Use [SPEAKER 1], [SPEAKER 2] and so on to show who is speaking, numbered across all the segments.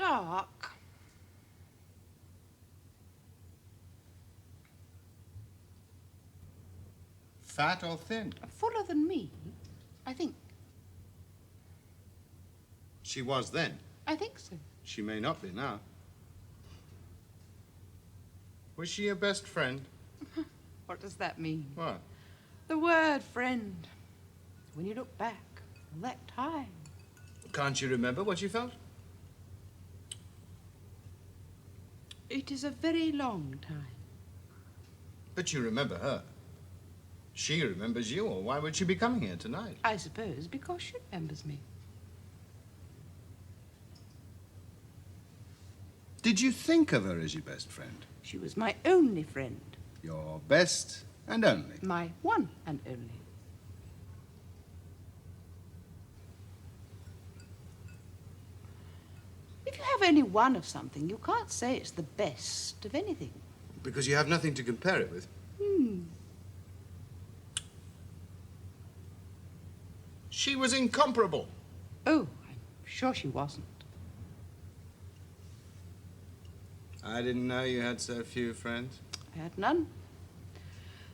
[SPEAKER 1] dark.
[SPEAKER 2] Fat or thin?
[SPEAKER 1] Fuller than me, I think.
[SPEAKER 2] She was then.
[SPEAKER 1] I think so.
[SPEAKER 2] She may not be now. Was she your best friend?
[SPEAKER 1] What does that mean?
[SPEAKER 2] What?
[SPEAKER 1] The word friend. When you look back, all that time.
[SPEAKER 2] Can't you remember what you felt?
[SPEAKER 1] It is a very long time.
[SPEAKER 2] But you remember her. She remembers you, or why would she be coming here tonight?
[SPEAKER 1] I suppose because she remembers me.
[SPEAKER 2] Did you think of her as your best friend?
[SPEAKER 1] She was my only friend.
[SPEAKER 2] Your best and only?
[SPEAKER 1] My one and only. If you have only one of something, you can't say it's the best of anything.
[SPEAKER 2] Because you have nothing to compare it with. She was incomparable.
[SPEAKER 1] Oh, I'm sure she wasn't.
[SPEAKER 2] I didn't know you had so few friends.
[SPEAKER 1] I had none.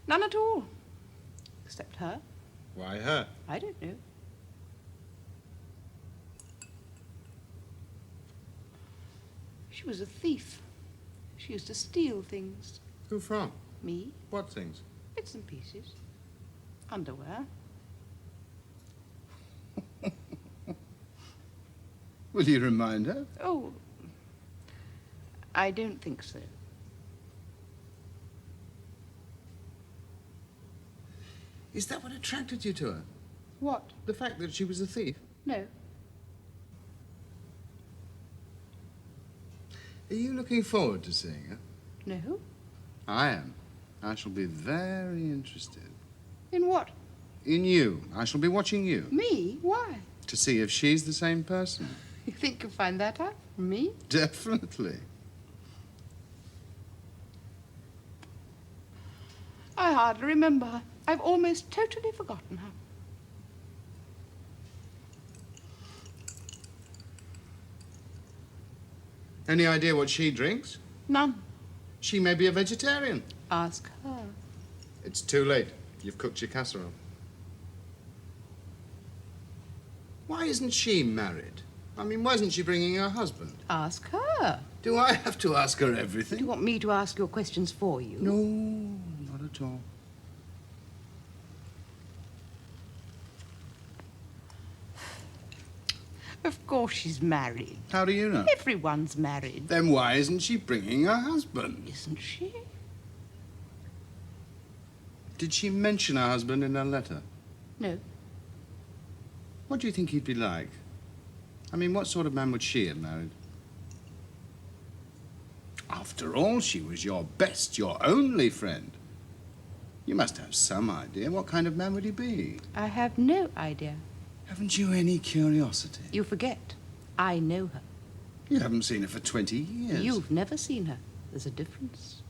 [SPEAKER 1] None at all. Except her.
[SPEAKER 2] Why her?
[SPEAKER 1] I don't know. She was a thief. She used to steal things.
[SPEAKER 2] Who from?
[SPEAKER 1] Me.
[SPEAKER 2] What things?
[SPEAKER 1] Bits and pieces. Underwear.
[SPEAKER 2] Will you remind her?
[SPEAKER 1] Oh, I don't think so.
[SPEAKER 2] Is that what attracted you to her?
[SPEAKER 1] What?
[SPEAKER 2] The fact that she was a thief?
[SPEAKER 1] No.
[SPEAKER 2] Are you looking forward to seeing her?
[SPEAKER 1] No?
[SPEAKER 2] I am. I shall be very interested.
[SPEAKER 1] In what?
[SPEAKER 2] In you. I shall be watching you.
[SPEAKER 1] Me? Why?
[SPEAKER 2] To see if she's the same person.
[SPEAKER 1] You think you'll find that out from me?
[SPEAKER 2] Definitely.
[SPEAKER 1] I hardly remember her. I've almost totally forgotten her.
[SPEAKER 2] Any idea what she drinks?
[SPEAKER 1] None.
[SPEAKER 2] She may be a vegetarian.
[SPEAKER 1] Ask her.
[SPEAKER 2] It's too late. You've cooked your casserole. Why isn't she married? I mean, why isn't she bringing her husband?
[SPEAKER 1] Ask her.
[SPEAKER 2] Do I have to ask her everything?
[SPEAKER 1] Do you want me to ask your questions for you?
[SPEAKER 2] No, not at all.
[SPEAKER 1] Of course she's married.
[SPEAKER 2] How do you know?
[SPEAKER 1] Everyone's married.
[SPEAKER 2] Then why isn't she bringing her husband?
[SPEAKER 1] Isn't she?
[SPEAKER 2] Did she mention her husband in her letter?
[SPEAKER 1] No.
[SPEAKER 2] What do you think he'd be like? I mean, what sort of man would she have married? After all, she was your best, your only friend. You must have some idea. What kind of man would he be?
[SPEAKER 1] I have no idea.
[SPEAKER 2] Haven't you any curiosity?
[SPEAKER 1] You forget. I know her.
[SPEAKER 2] You haven't seen her for 20 years.
[SPEAKER 1] You've never seen her. There's a difference.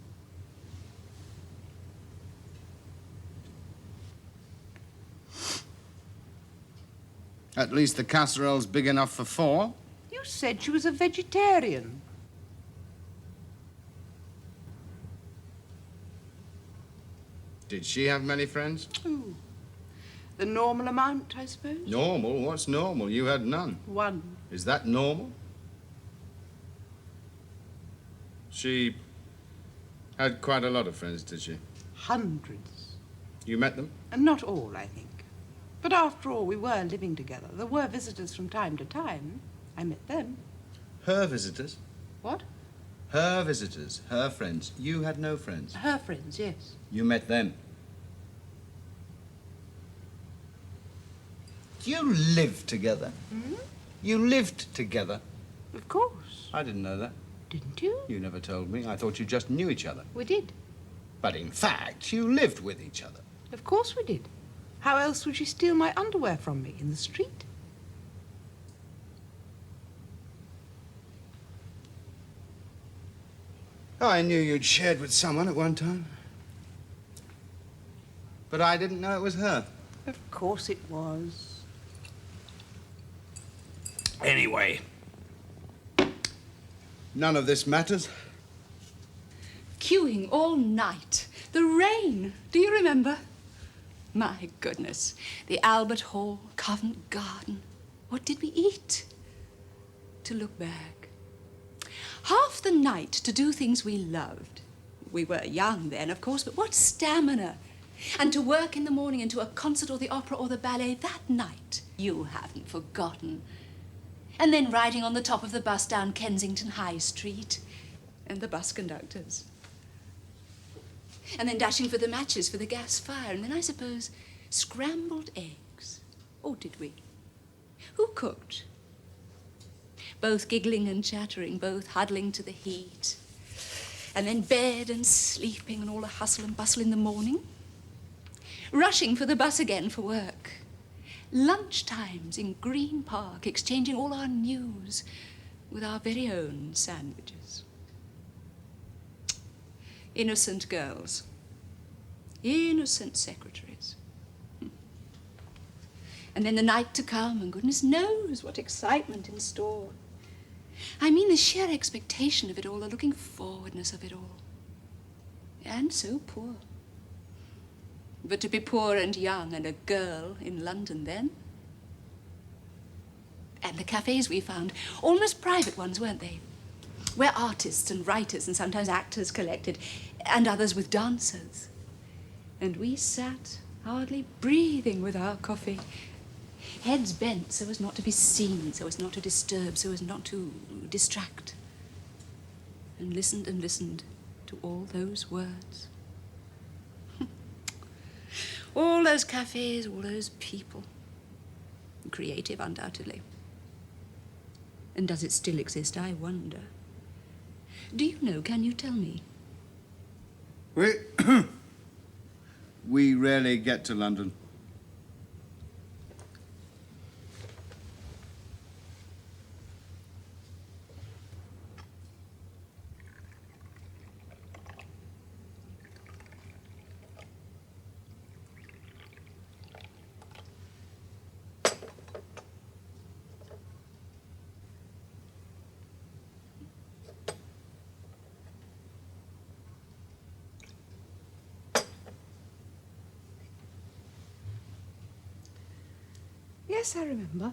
[SPEAKER 2] At least the casserole's big enough for 4.
[SPEAKER 1] You said she was a vegetarian.
[SPEAKER 2] Did she have many friends?
[SPEAKER 1] Oh. The normal amount, I suppose?
[SPEAKER 2] Normal? What's normal? You had none.
[SPEAKER 1] One.
[SPEAKER 2] Is that normal? She had quite a lot of friends, did she?
[SPEAKER 1] Hundreds.
[SPEAKER 2] You met them?
[SPEAKER 1] And not all, I think. But after all, we were living together. There were visitors from time to time. I met them.
[SPEAKER 2] Her visitors?
[SPEAKER 1] What?
[SPEAKER 2] Her visitors, her friends. You had no friends.
[SPEAKER 1] Her friends, yes.
[SPEAKER 2] You met them. You lived together?
[SPEAKER 1] Hmm?
[SPEAKER 2] You lived together?
[SPEAKER 1] Of course.
[SPEAKER 2] I didn't know that.
[SPEAKER 1] Didn't you?
[SPEAKER 2] You never told me. I thought you just knew each other.
[SPEAKER 1] We did.
[SPEAKER 2] But in fact, you lived with each other.
[SPEAKER 1] Of course we did. How else would she steal my underwear from me in the street?
[SPEAKER 2] Oh, I knew you'd shared with someone at one time. But I didn't know it was her.
[SPEAKER 1] Of course it was.
[SPEAKER 2] Anyway, None of this matters.
[SPEAKER 3] Queuing all night. The rain. Do you remember? My goodness. The Albert Hall, Covent Garden. What did we eat? To look back. Half the night to do things we loved. We were young then, of course, but what stamina. And to work in the morning and to a concert or the opera or the ballet that night. You haven't forgotten. And then riding on the top of the bus down Kensington High Street. And the bus conductors. And then dashing for the matches for the gas fire. And then, I suppose, scrambled eggs. Or did we? Who cooked? Both giggling and chattering, both huddling to the heat. And then bed and sleeping and all the hustle and bustle in the morning. Rushing for the bus again for work. Lunch times in Green Park, exchanging all our news with our very own sandwiches. Innocent girls. Innocent secretaries. And then the night to come, and goodness knows what excitement in store. I mean the sheer expectation of it all, the looking forwardness of it all. And so poor. But to be poor and young and a girl in London then. And the cafes we found, almost private ones, weren't they? Where artists and writers and sometimes actors collected, and others with dancers. And we sat, hardly breathing with our coffee, heads bent so as not to be seen, so as not to disturb, so as not to distract. And listened to all those words. All those cafes, all those people. Creative, undoubtedly. And does it still exist, I wonder? Do you know, can you tell me?
[SPEAKER 2] We rarely get to London.
[SPEAKER 1] Yes, I remember.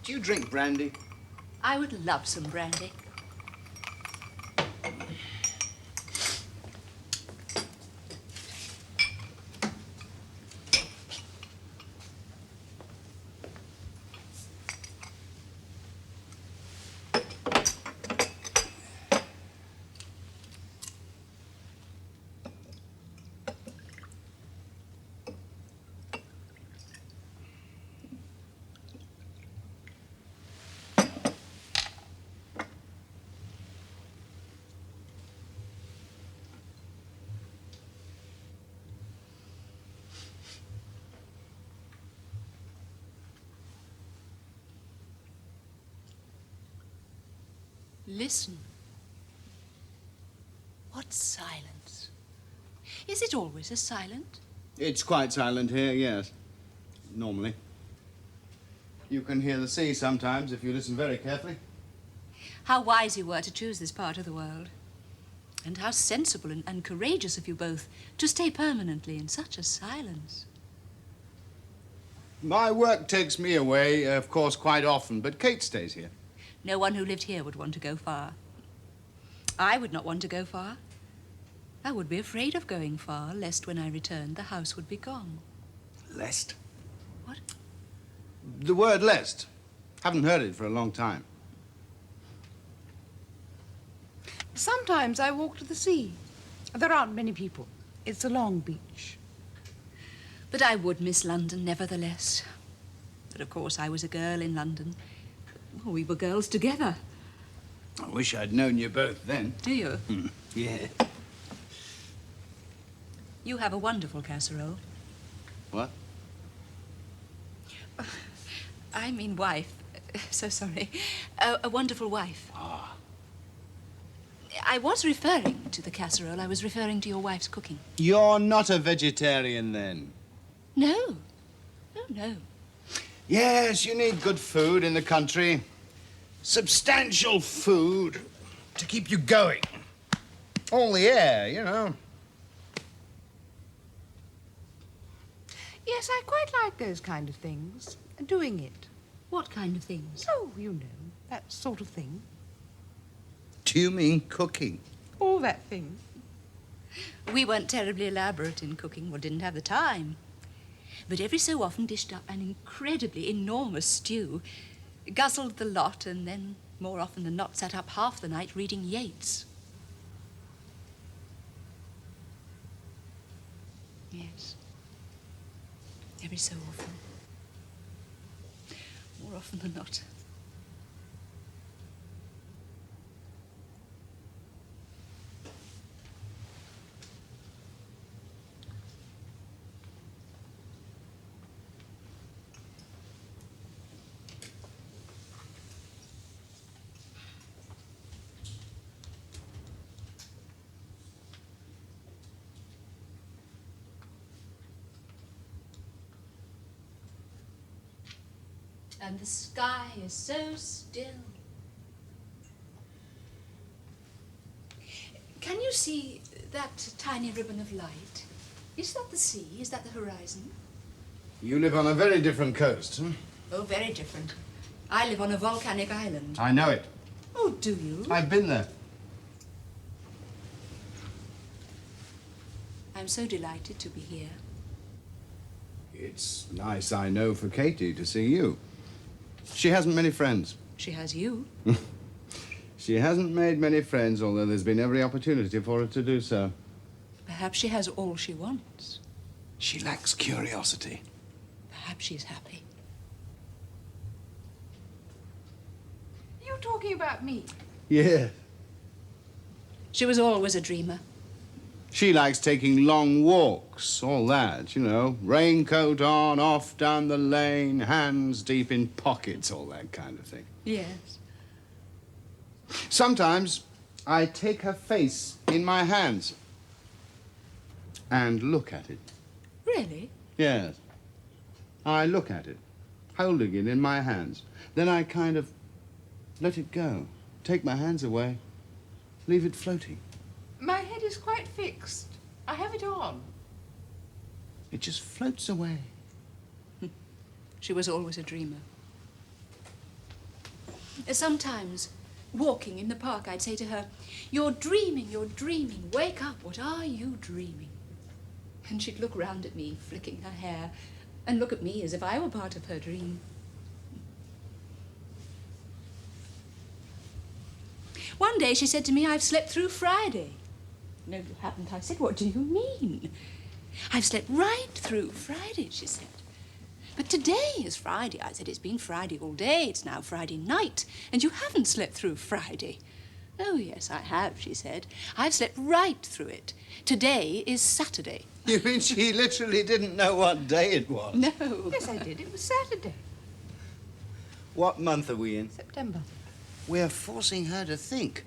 [SPEAKER 2] Do you drink brandy?
[SPEAKER 3] I would love some brandy. Listen. What silence. Is it always as silent?
[SPEAKER 2] It's quite silent here, yes. Normally. You can hear the sea sometimes if you listen very carefully.
[SPEAKER 3] How wise you were to choose this part of the world. And how sensible and courageous of you both to stay permanently in such a silence.
[SPEAKER 2] My work takes me away, of course, quite often, but Kate stays here.
[SPEAKER 3] No one who lived here would want to go far. I would not want to go far. I would be afraid of going far, lest when I returned, the house would be gone.
[SPEAKER 2] Lest?
[SPEAKER 3] What?
[SPEAKER 2] The word lest. Haven't heard it for a long time.
[SPEAKER 1] Sometimes I walk to the sea. There aren't many people. It's a long beach.
[SPEAKER 3] But I would miss London, nevertheless. But of course, I was a girl in London. Well, we were girls together.
[SPEAKER 2] I wish I'd known you both then.
[SPEAKER 3] Do you?
[SPEAKER 2] Yeah.
[SPEAKER 3] You have a wonderful casserole.
[SPEAKER 2] What?
[SPEAKER 3] I mean wife. So sorry. A wonderful wife.
[SPEAKER 2] Ah.
[SPEAKER 3] I was referring to the casserole. I was referring to your wife's cooking.
[SPEAKER 2] You're not a vegetarian, then?
[SPEAKER 3] No. Oh, no.
[SPEAKER 2] Yes, you need good food in the country. Substantial food to keep you going. All the air, you know.
[SPEAKER 1] Yes, I quite like those kind of things. Doing it.
[SPEAKER 3] What kind of things?
[SPEAKER 1] Oh, you know, that sort of thing.
[SPEAKER 2] Do you mean cooking?
[SPEAKER 1] All that thing.
[SPEAKER 3] We weren't terribly elaborate in cooking, or didn't have the time. But every so often dished up an incredibly enormous stew, guzzled the lot, and then, more often than not, sat up half the night reading Yeats. Yes. Every so often. More often than not. And the sky is so still. Can you see that tiny ribbon of light? Is that the sea? Is that the horizon?
[SPEAKER 2] You live on a very different coast, huh?
[SPEAKER 3] Oh, very different. I live on a volcanic island.
[SPEAKER 2] I know it.
[SPEAKER 3] Oh, do you?
[SPEAKER 2] I've been there.
[SPEAKER 3] I'm so delighted to be here.
[SPEAKER 2] It's nice, I know, for Katie to see you. She hasn't many friends.
[SPEAKER 3] She has you.
[SPEAKER 2] She hasn't made many friends, although there's been every opportunity for her to do so.
[SPEAKER 3] Perhaps she has all she wants.
[SPEAKER 2] She lacks curiosity.
[SPEAKER 3] Perhaps she's happy.
[SPEAKER 1] You talking about me?
[SPEAKER 2] Yeah.
[SPEAKER 3] She was always a dreamer.
[SPEAKER 2] She likes taking long walks, all that, you know. Raincoat on, off down the lane, hands deep in pockets, all that kind of thing.
[SPEAKER 3] Yes.
[SPEAKER 2] Sometimes I take her face in my hands and look at it.
[SPEAKER 3] Really?
[SPEAKER 2] Yes. I look at it, holding it in my hands. Then I kind of let it go, take my hands away, leave it floating.
[SPEAKER 1] My head is quite fixed. I have it on.
[SPEAKER 2] It just floats away.
[SPEAKER 3] She was always a dreamer. Sometimes, walking in the park, I'd say to her, "You're dreaming, wake up, what are you dreaming?" And she'd look round at me, flicking her hair, and look at me as if I were part of her dream. One day she said to me, "I've slept through Friday." "No, you haven't," I said. "What do you mean?" "I've slept right through Friday," she said. "But today is Friday." I said, "It's been Friday all day. It's now Friday night, and you haven't slept through Friday." "Oh, yes, I have," she said. "I've slept right through it. Today is Saturday."
[SPEAKER 2] You mean she literally didn't know what day it was?
[SPEAKER 3] No.
[SPEAKER 1] Yes, I did. It was Saturday.
[SPEAKER 2] What month are we in?
[SPEAKER 1] September.
[SPEAKER 2] We're forcing her to think.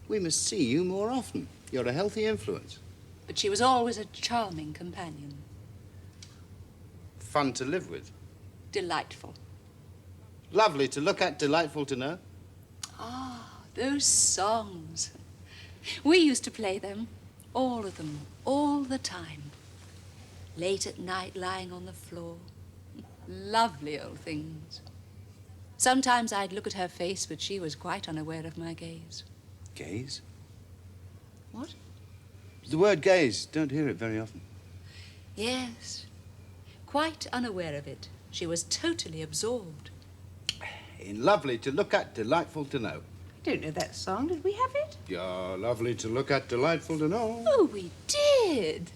[SPEAKER 2] We must see you more often. You're a healthy influence.
[SPEAKER 3] But she was always a charming companion.
[SPEAKER 2] Fun to live with.
[SPEAKER 3] Delightful.
[SPEAKER 2] Lovely to look at, delightful to know.
[SPEAKER 3] Ah, those songs. We used to play them, all of them, all the time. Late at night, lying on the floor. Lovely old things. Sometimes I'd look at her face, but she was quite unaware of my gaze.
[SPEAKER 2] Gaze?
[SPEAKER 3] What?
[SPEAKER 2] The word gaze. Don't hear it very often.
[SPEAKER 3] Yes. Quite unaware of it. She was totally absorbed.
[SPEAKER 2] In lovely to look at, delightful to know.
[SPEAKER 1] I don't know that song. Did we have it?
[SPEAKER 2] You're lovely to look at, delightful to know.
[SPEAKER 3] Oh, we did.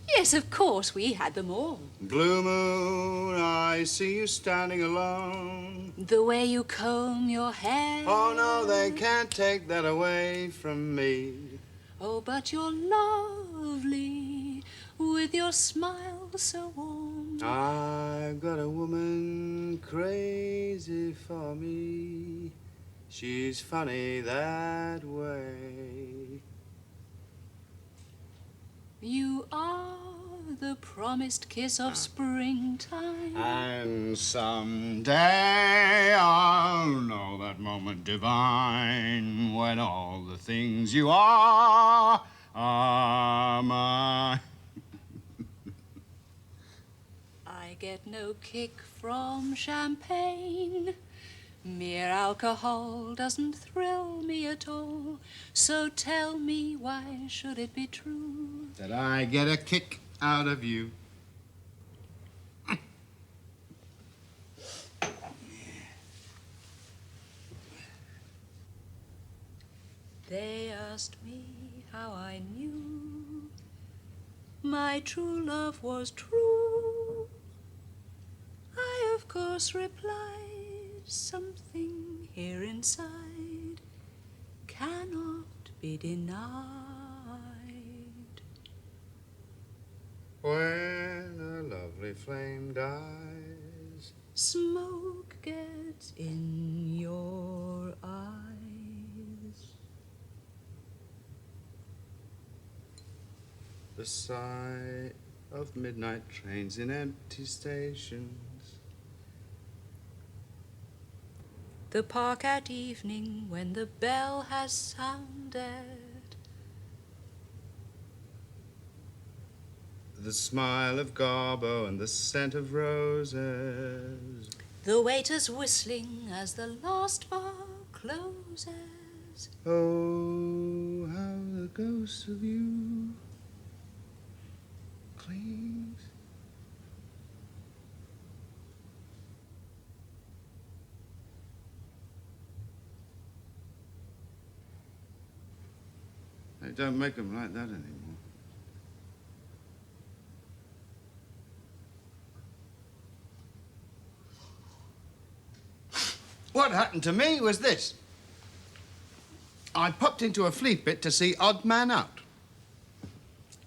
[SPEAKER 3] Yes, of course, we had them all.
[SPEAKER 2] Blue moon, I see you standing alone.
[SPEAKER 3] The way you comb your hair.
[SPEAKER 2] Oh, no, they can't take that away from me.
[SPEAKER 3] Oh, but you're lovely, with your smile so warm.
[SPEAKER 2] I've got a woman crazy for me. She's funny that way.
[SPEAKER 3] You are the promised kiss of springtime.
[SPEAKER 2] And someday I'll know that moment divine when all the things you are mine.
[SPEAKER 3] I get no kick from champagne. Mere alcohol doesn't thrill me at all. So tell me, why should it be true
[SPEAKER 2] That I get a kick out of you?
[SPEAKER 3] They asked me how I knew my true love was true. I, of course, replied, something here inside cannot be denied.
[SPEAKER 2] When a lovely flame dies,
[SPEAKER 3] Smoke gets in your eyes.
[SPEAKER 2] the sigh of midnight trains in empty stations,
[SPEAKER 3] The park at evening when the bell has sounded,
[SPEAKER 2] the smile of Garbo and the scent of roses,
[SPEAKER 3] the waiters whistling as the last bar closes.
[SPEAKER 2] oh, how the ghost of you clings. They don't make them like that anymore. What happened to me was this. I popped into a flea pit to see Odd Man Out.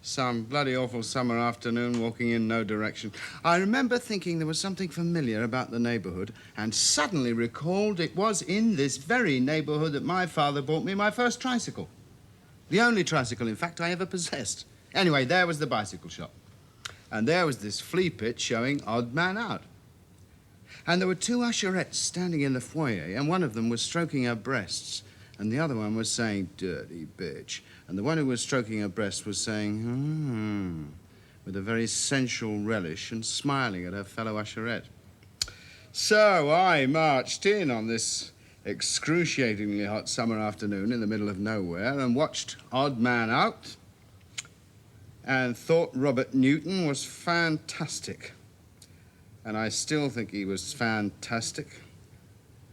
[SPEAKER 2] Some bloody awful summer afternoon, walking in no direction. I remember thinking there was something familiar about the neighbourhood and suddenly recalled it was in this very neighbourhood that my father bought me my first tricycle. The only tricycle, in fact, I ever possessed. Anyway, there was the bicycle shop. And there was this flea pit showing Odd Man Out. And there were two usherettes standing in the foyer, and one of them was stroking her breasts, and the other one was saying, dirty bitch. And the one who was stroking her breast was saying, with a very sensual relish and smiling at her fellow usherette. So I marched in on this excruciatingly hot summer afternoon in the middle of nowhere and watched Odd Man Out and thought Robert Newton was fantastic. And I still think he was fantastic,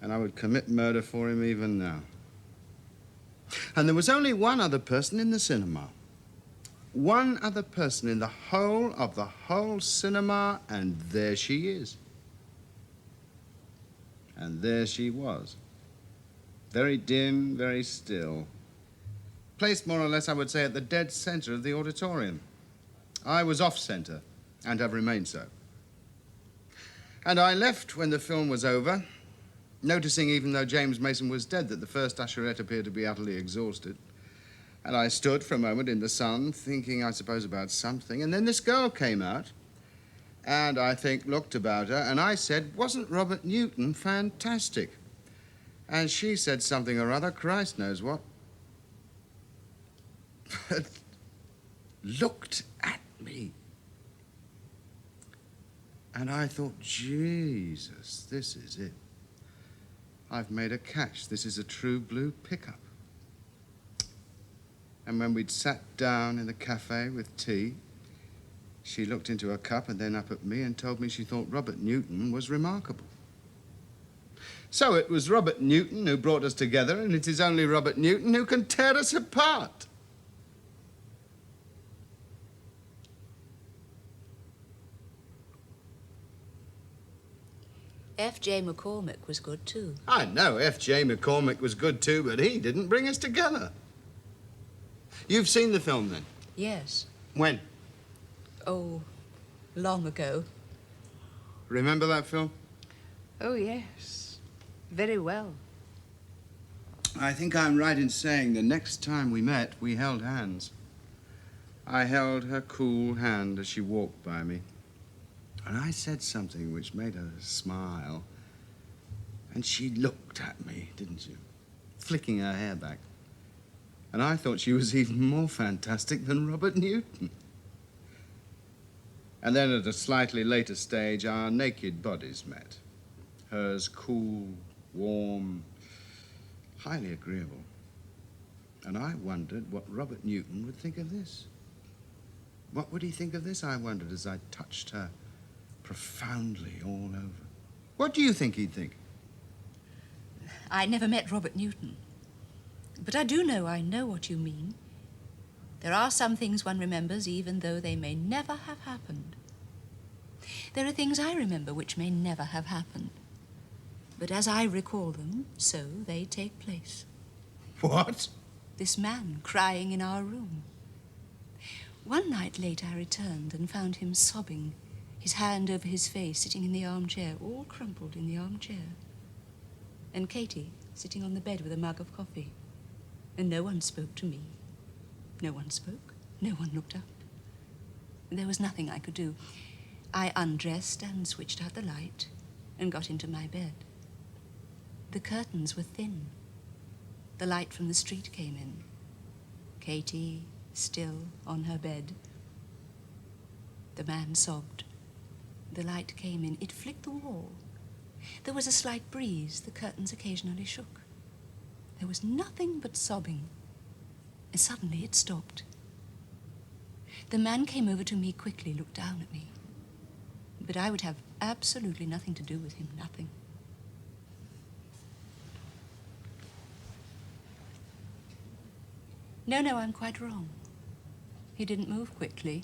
[SPEAKER 2] and I would commit murder for him even now. And there was only one other person in the cinema. One other person in the whole of the whole cinema, and there she is. And there she was. Very dim, very still. Placed more or less, I would say, at the dead center of the auditorium. I was off-center, and have remained so. And I left when the film was over, noticing, even though James Mason was dead, that the first usherette appeared to be utterly exhausted. And I stood for a moment in the sun, thinking, I suppose, about something. And then this girl came out, and I think looked about her, and I said, wasn't Robert Newton fantastic? And she said something or other, Christ knows what. But looked at me. And I thought, Jesus, this is it. I've made a catch. This is a true blue pickup. And when we'd sat down in the cafe with tea, she looked into her cup and then up at me and told me she thought Robert Newton was remarkable. So it was Robert Newton who brought us together, and it is only Robert Newton who can tear us apart.
[SPEAKER 3] F.J. McCormick was good, too.
[SPEAKER 2] I know F.J. McCormick was good too, but he didn't bring us together. You've seen the film, then?
[SPEAKER 3] Yes.
[SPEAKER 2] When?
[SPEAKER 3] Oh, long ago.
[SPEAKER 2] Remember that film?
[SPEAKER 1] Oh, yes. Very well.
[SPEAKER 2] I think I'm right in saying the next time we met, we held hands. I held her cool hand as she walked by me, and I said something which made her smile. And she looked at me, didn't she? Flicking her hair back. And I thought she was even more fantastic than Robert Newton. And then at a slightly later stage, our naked bodies met. Hers cool, warm, highly agreeable. And I wondered what Robert Newton would think of this. What would he think of this, I wondered, as I touched her profoundly all over. What do you think he'd think?
[SPEAKER 3] I never met Robert Newton. But I know what you mean. There are some things one remembers even though they may never have happened. There are things I remember which may never have happened. But as I recall them, so they take place.
[SPEAKER 2] What?
[SPEAKER 3] This man crying in our room. One night late I returned and found him sobbing, his hand over his face, sitting in the armchair, all crumpled in the armchair. And Katie sitting on the bed with a mug of coffee. And no one spoke to me. No one spoke. No one looked up. There was nothing I could do. I undressed and switched out the light and got into my bed. The curtains were thin. The light from the street came in. Katie still on her bed. The man sobbed. The light came in. It flicked the wall. There was a slight breeze. The curtains occasionally shook. There was nothing but sobbing. And suddenly it stopped. The man came over to me quickly, looked down at me. But I would have absolutely nothing to do with him, nothing. No, I'm quite wrong. He didn't move quickly.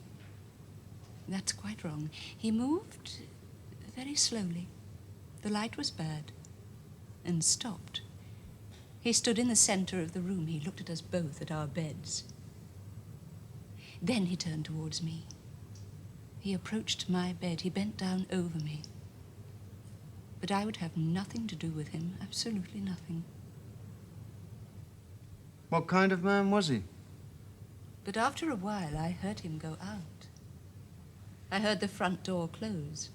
[SPEAKER 3] That's quite wrong. He moved very slowly. The light was bad and stopped. He stood in the center of the room. He looked at us both, at our beds. Then he turned towards me. He approached my bed. He bent down over me. But I would have nothing to do with him, absolutely nothing.
[SPEAKER 2] What kind of man was he?
[SPEAKER 3] But after a while, I heard him go out. I heard the front door close,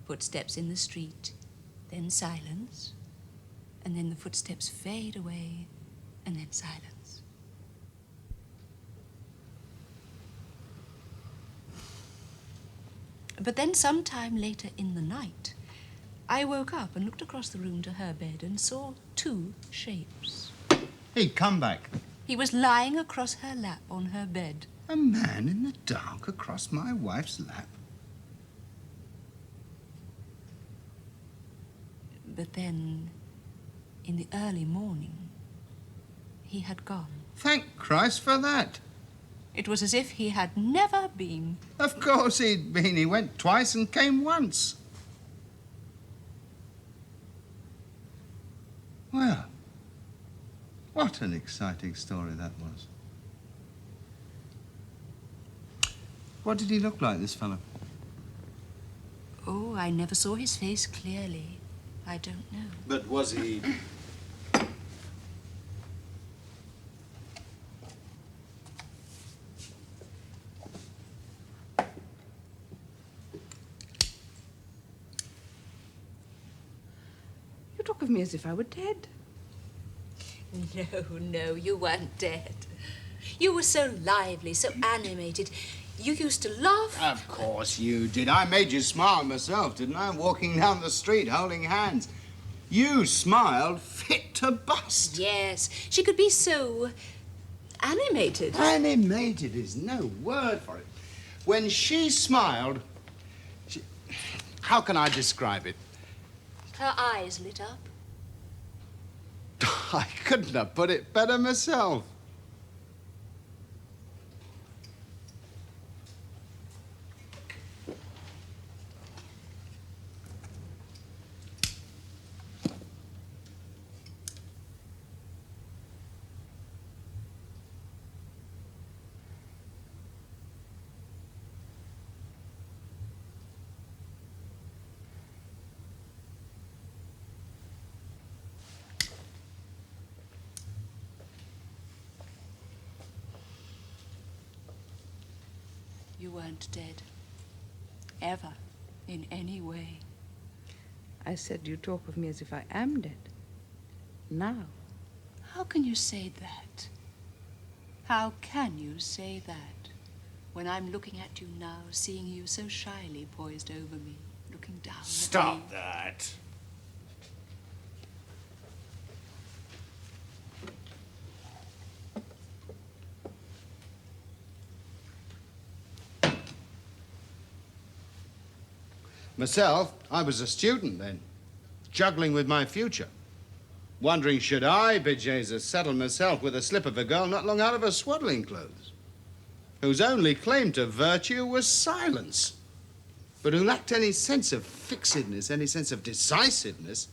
[SPEAKER 3] footsteps in the street, then silence, and then the footsteps fade away, and then silence. But then sometime later in the night, I woke up and looked across the room to her bed and saw two shapes.
[SPEAKER 2] He'd come back.
[SPEAKER 3] He was lying across her lap on her bed.
[SPEAKER 2] A man in the dark across my wife's lap?
[SPEAKER 3] But then, in the early morning, he had gone.
[SPEAKER 2] Thank Christ for that.
[SPEAKER 3] It was as if he had never been.
[SPEAKER 2] Of course he'd been. He went twice and came once. Well, what an exciting story that was. What did he look like, this fellow?
[SPEAKER 3] Oh, I never saw his face clearly. I don't know.
[SPEAKER 2] But was he...
[SPEAKER 1] You talk of me as if I were dead.
[SPEAKER 3] No, you weren't dead. You were so lively, so animated. You used to laugh.
[SPEAKER 2] Of course you did. I made you smile myself, didn't I? Walking down the street, holding hands. You smiled fit to bust.
[SPEAKER 3] Yes, she could be so animated.
[SPEAKER 2] Animated is no word for it. When she smiled, how can I describe it?
[SPEAKER 3] Her eyes lit up.
[SPEAKER 2] I couldn't have put it better myself.
[SPEAKER 3] you weren't dead. Ever, in any way.
[SPEAKER 1] I said you talk of me as if I am dead. Now.
[SPEAKER 3] How can you say that? How can you say that when I'm looking at you now, seeing you so shyly poised over me, looking down at me?
[SPEAKER 2] Stop that. Myself, I was a student then, juggling with my future. Wondering, should I, be Jesus, settle myself with a slip of a girl not long out of her swaddling clothes, whose only claim to virtue was silence, but who lacked any sense of fixedness, any sense of decisiveness,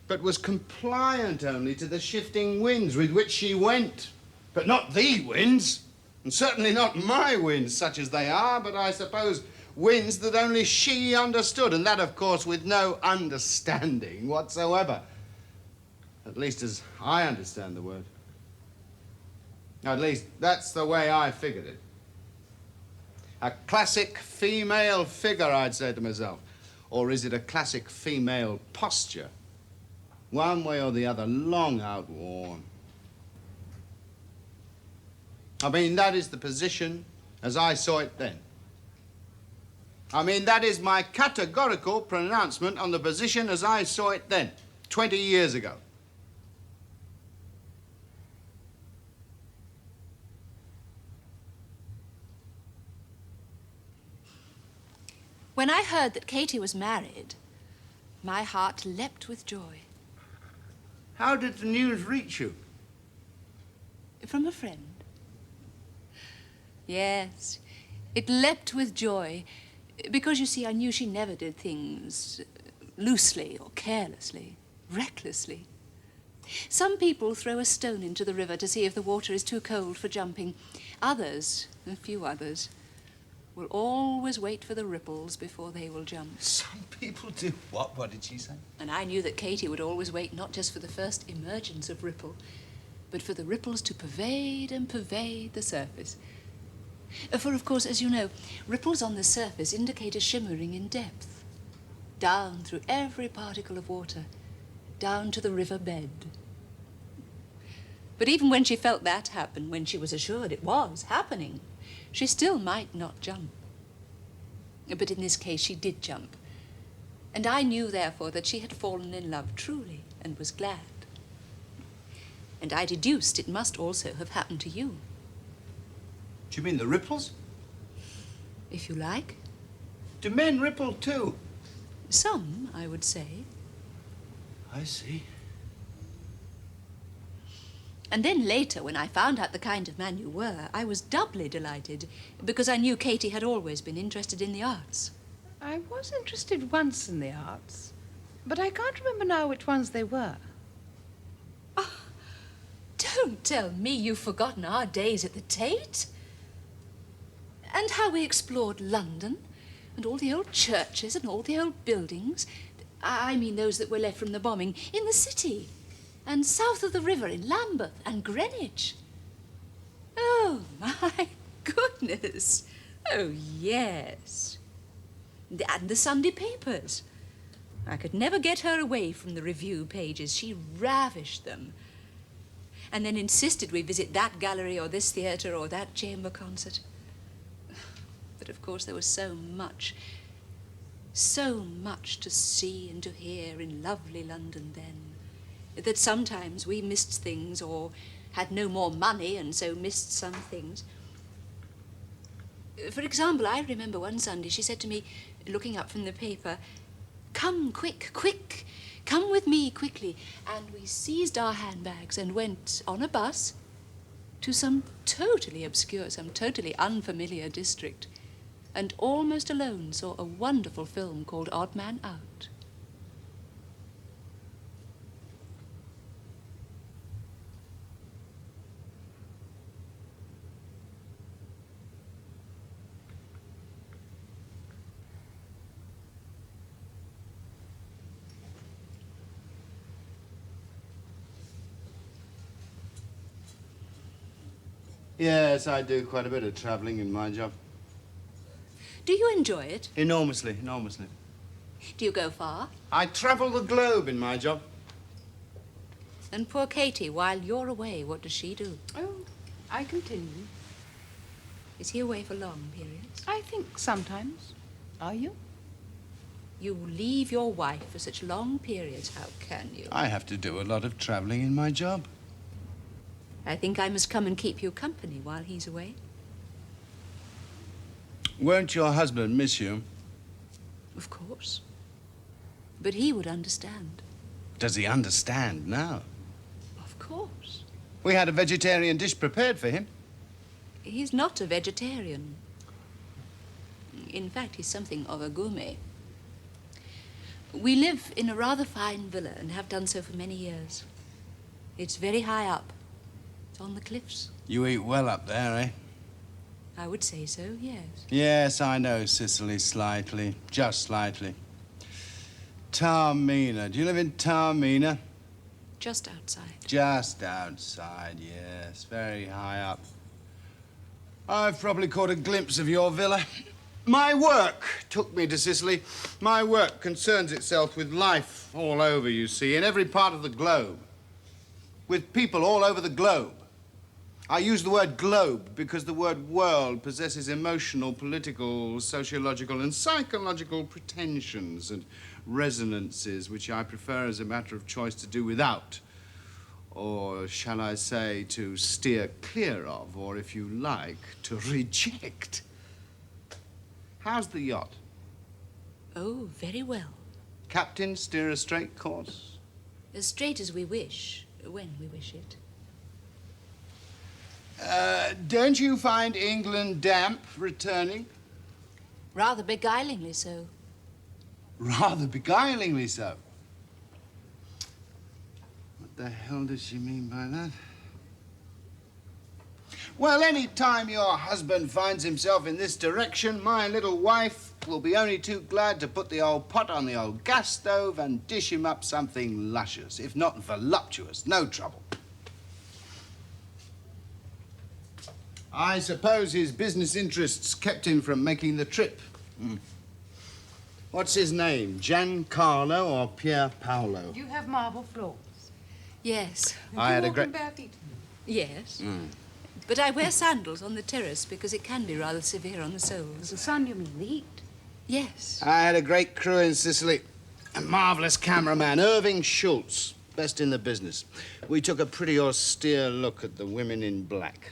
[SPEAKER 2] but was compliant only to the shifting winds with which she went, but not the winds, and certainly not my winds, such as they are, but I suppose winds that only she understood, and that, of course, with no understanding whatsoever. At least as I understand the word. At least that's the way I figured it. A classic female figure, I'd say to myself. Or is it a classic female posture? One way or the other, long outworn. I mean, that is the position as I saw it then. I mean, that is my categorical pronouncement on the position as I saw it then, 20 years ago.
[SPEAKER 3] When I heard that Katie was married, my heart leapt with joy.
[SPEAKER 2] How did the news reach you?
[SPEAKER 3] From a friend. Yes, it leapt with joy, because, you see, I knew she never did things loosely or carelessly, recklessly. Some people throw a stone into the river to see if the water is too cold for jumping. Others, a few others, will always wait for the ripples before they will jump.
[SPEAKER 2] Some people do what? What did she say?
[SPEAKER 3] And I knew that Katie would always wait not just for the first emergence of ripple, but for the ripples to pervade and pervade the surface. For, of course, as you know, ripples on the surface indicate a shimmering in depth, down through every particle of water, down to the river bed. But even when she felt that happen, when she was assured it was happening, she still might not jump. But in this case, she did jump. And I knew, therefore, that she had fallen in love truly and was glad. And I deduced it must also have happened to you.
[SPEAKER 2] Do you mean the ripples?
[SPEAKER 3] If you like.
[SPEAKER 2] Do men ripple too?
[SPEAKER 3] Some, I would say.
[SPEAKER 2] I see.
[SPEAKER 3] And then later, when I found out the kind of man you were, I was doubly delighted, because I knew Katie had always been interested in the arts.
[SPEAKER 1] I was interested once in the arts, but I can't remember now which ones they were.
[SPEAKER 3] Oh, don't tell me you've forgotten our days at the Tate. And how we explored London, and all the old churches and all the old buildings. I mean those that were left from the bombing in the city, and south of the river in Lambeth and Greenwich. Oh, my goodness. Oh, yes. And the Sunday papers. I could never get her away from the review pages. She ravished them. And then insisted we visit that gallery or this theatre or that chamber concert. But, of course, there was so much to see and to hear in lovely London then, that sometimes we missed things or had no more money and so missed some things. For example, I remember one Sunday she said to me, looking up from the paper, "Come, quick, quick, come with me quickly." And we seized our handbags and went on a bus to some totally obscure, some totally unfamiliar district, and almost alone saw a wonderful film called Odd Man Out.
[SPEAKER 2] Yes, I do quite a bit of travelling in my job.
[SPEAKER 3] Do you enjoy it?
[SPEAKER 2] Enormously, enormously.
[SPEAKER 3] Do you go far?
[SPEAKER 2] I travel the globe in my job.
[SPEAKER 3] And poor Katie, while you're away, what does she do?
[SPEAKER 1] Oh, I continue.
[SPEAKER 3] Is he away for long periods?
[SPEAKER 1] I think sometimes. Are you?
[SPEAKER 3] You leave your wife for such long periods. How can you?
[SPEAKER 2] I have to do a lot of traveling in my job.
[SPEAKER 3] I think I must come and keep you company while he's away.
[SPEAKER 2] Won't your husband miss you?
[SPEAKER 3] Of course. But he would understand.
[SPEAKER 2] Does he understand now?
[SPEAKER 3] Of course.
[SPEAKER 2] We had a vegetarian dish prepared for him.
[SPEAKER 3] He's not a vegetarian. In fact, he's something of a gourmet. We live in a rather fine villa and have done so for many years. It's very high up. It's on the cliffs.
[SPEAKER 2] You eat well up there, eh?
[SPEAKER 3] I would say so, yes.
[SPEAKER 2] Yes, I know Sicily slightly. Just slightly. Taormina. Do you live in Taormina?
[SPEAKER 3] Just outside.
[SPEAKER 2] Just outside, yes. Very high up. I've probably caught a glimpse of your villa. My work took me to Sicily. My work concerns itself with life all over, you see, in every part of the globe. With people all over the globe. I use the word globe because the word world possesses emotional, political, sociological, and psychological pretensions and resonances which I prefer as a matter of choice to do without. Or shall I say, to steer clear of, or if you like, to reject. How's the yacht?
[SPEAKER 3] Oh, very well.
[SPEAKER 2] Captain, steer a straight course?
[SPEAKER 3] As straight as we wish, when we wish it.
[SPEAKER 2] Don't you find England damp returning?
[SPEAKER 3] Rather beguilingly so.
[SPEAKER 2] Rather beguilingly so. What the hell does she mean by that? Well, any time your husband finds himself in this direction, my little wife will be only too glad to put the old pot on the old gas stove and dish him up something luscious, if not voluptuous. No trouble. I suppose his business interests kept him from making the trip. What's his name? Giancarlo or Pier Paolo?
[SPEAKER 1] Do you have marble floors?
[SPEAKER 3] Yes.
[SPEAKER 2] I had a great...
[SPEAKER 1] bare feet.
[SPEAKER 3] Yes. But I wear sandals on the terrace because it can be rather severe on the soles.
[SPEAKER 1] The sun, you mean, the heat?
[SPEAKER 3] Yes.
[SPEAKER 2] I had a great crew in Sicily. A marvelous cameraman, Irving Schultz, best in the business. We took a pretty austere look at the women in black.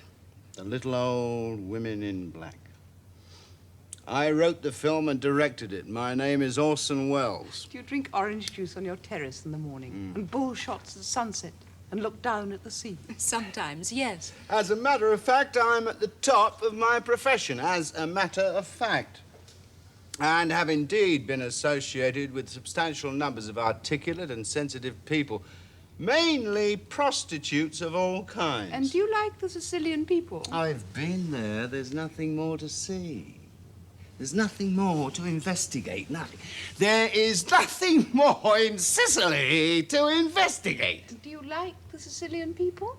[SPEAKER 2] The little old women in black. I wrote the film and directed it. My name is Orson Welles.
[SPEAKER 1] Do you drink orange juice on your terrace in the morning and bull shots at sunset and look down at the sea?
[SPEAKER 3] Sometimes, yes.
[SPEAKER 2] As a matter of fact, I'm at the top of my profession, as a matter of fact. And have indeed been associated with substantial numbers of articulate and sensitive people, mainly prostitutes of all kinds.
[SPEAKER 1] And do you like the Sicilian people?
[SPEAKER 2] I've been there. There's nothing more to see. There's nothing more to investigate, nothing. There is nothing more in Sicily to investigate.
[SPEAKER 1] Do you like the Sicilian people?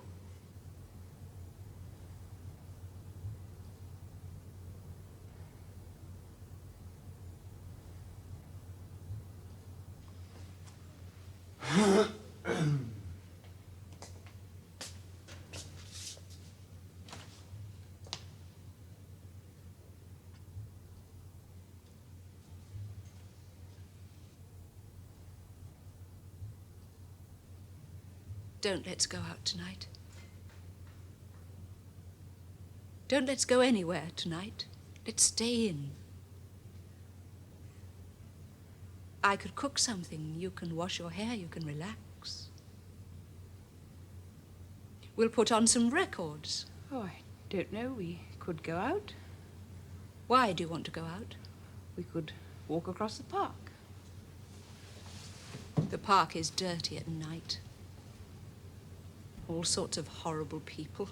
[SPEAKER 3] Don't let's go out tonight. Don't let's go anywhere tonight. Let's stay in. I could cook something. You can wash your hair. You can relax. We'll put on some records.
[SPEAKER 1] Oh, I don't know. We could go out.
[SPEAKER 3] Why do you want to go out?
[SPEAKER 1] We could walk across the park.
[SPEAKER 3] The park is dirty at night. All sorts of horrible people.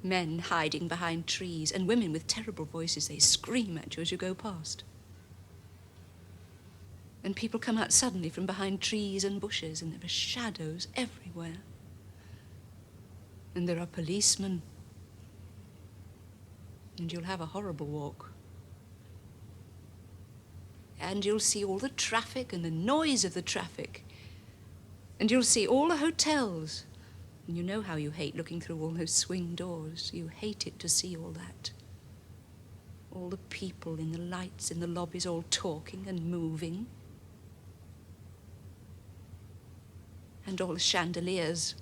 [SPEAKER 3] Men hiding behind trees and women with terrible voices. They scream at you as you go past. And people come out suddenly from behind trees and bushes, and there are shadows everywhere. And there are policemen. And you'll have a horrible walk. And you'll see all the traffic and the noise of the traffic. And you'll see all the hotels. And you know how you hate looking through all those swing doors. You hate it to see all that. All the people in the lights in the lobbies all talking and moving. And all the chandeliers.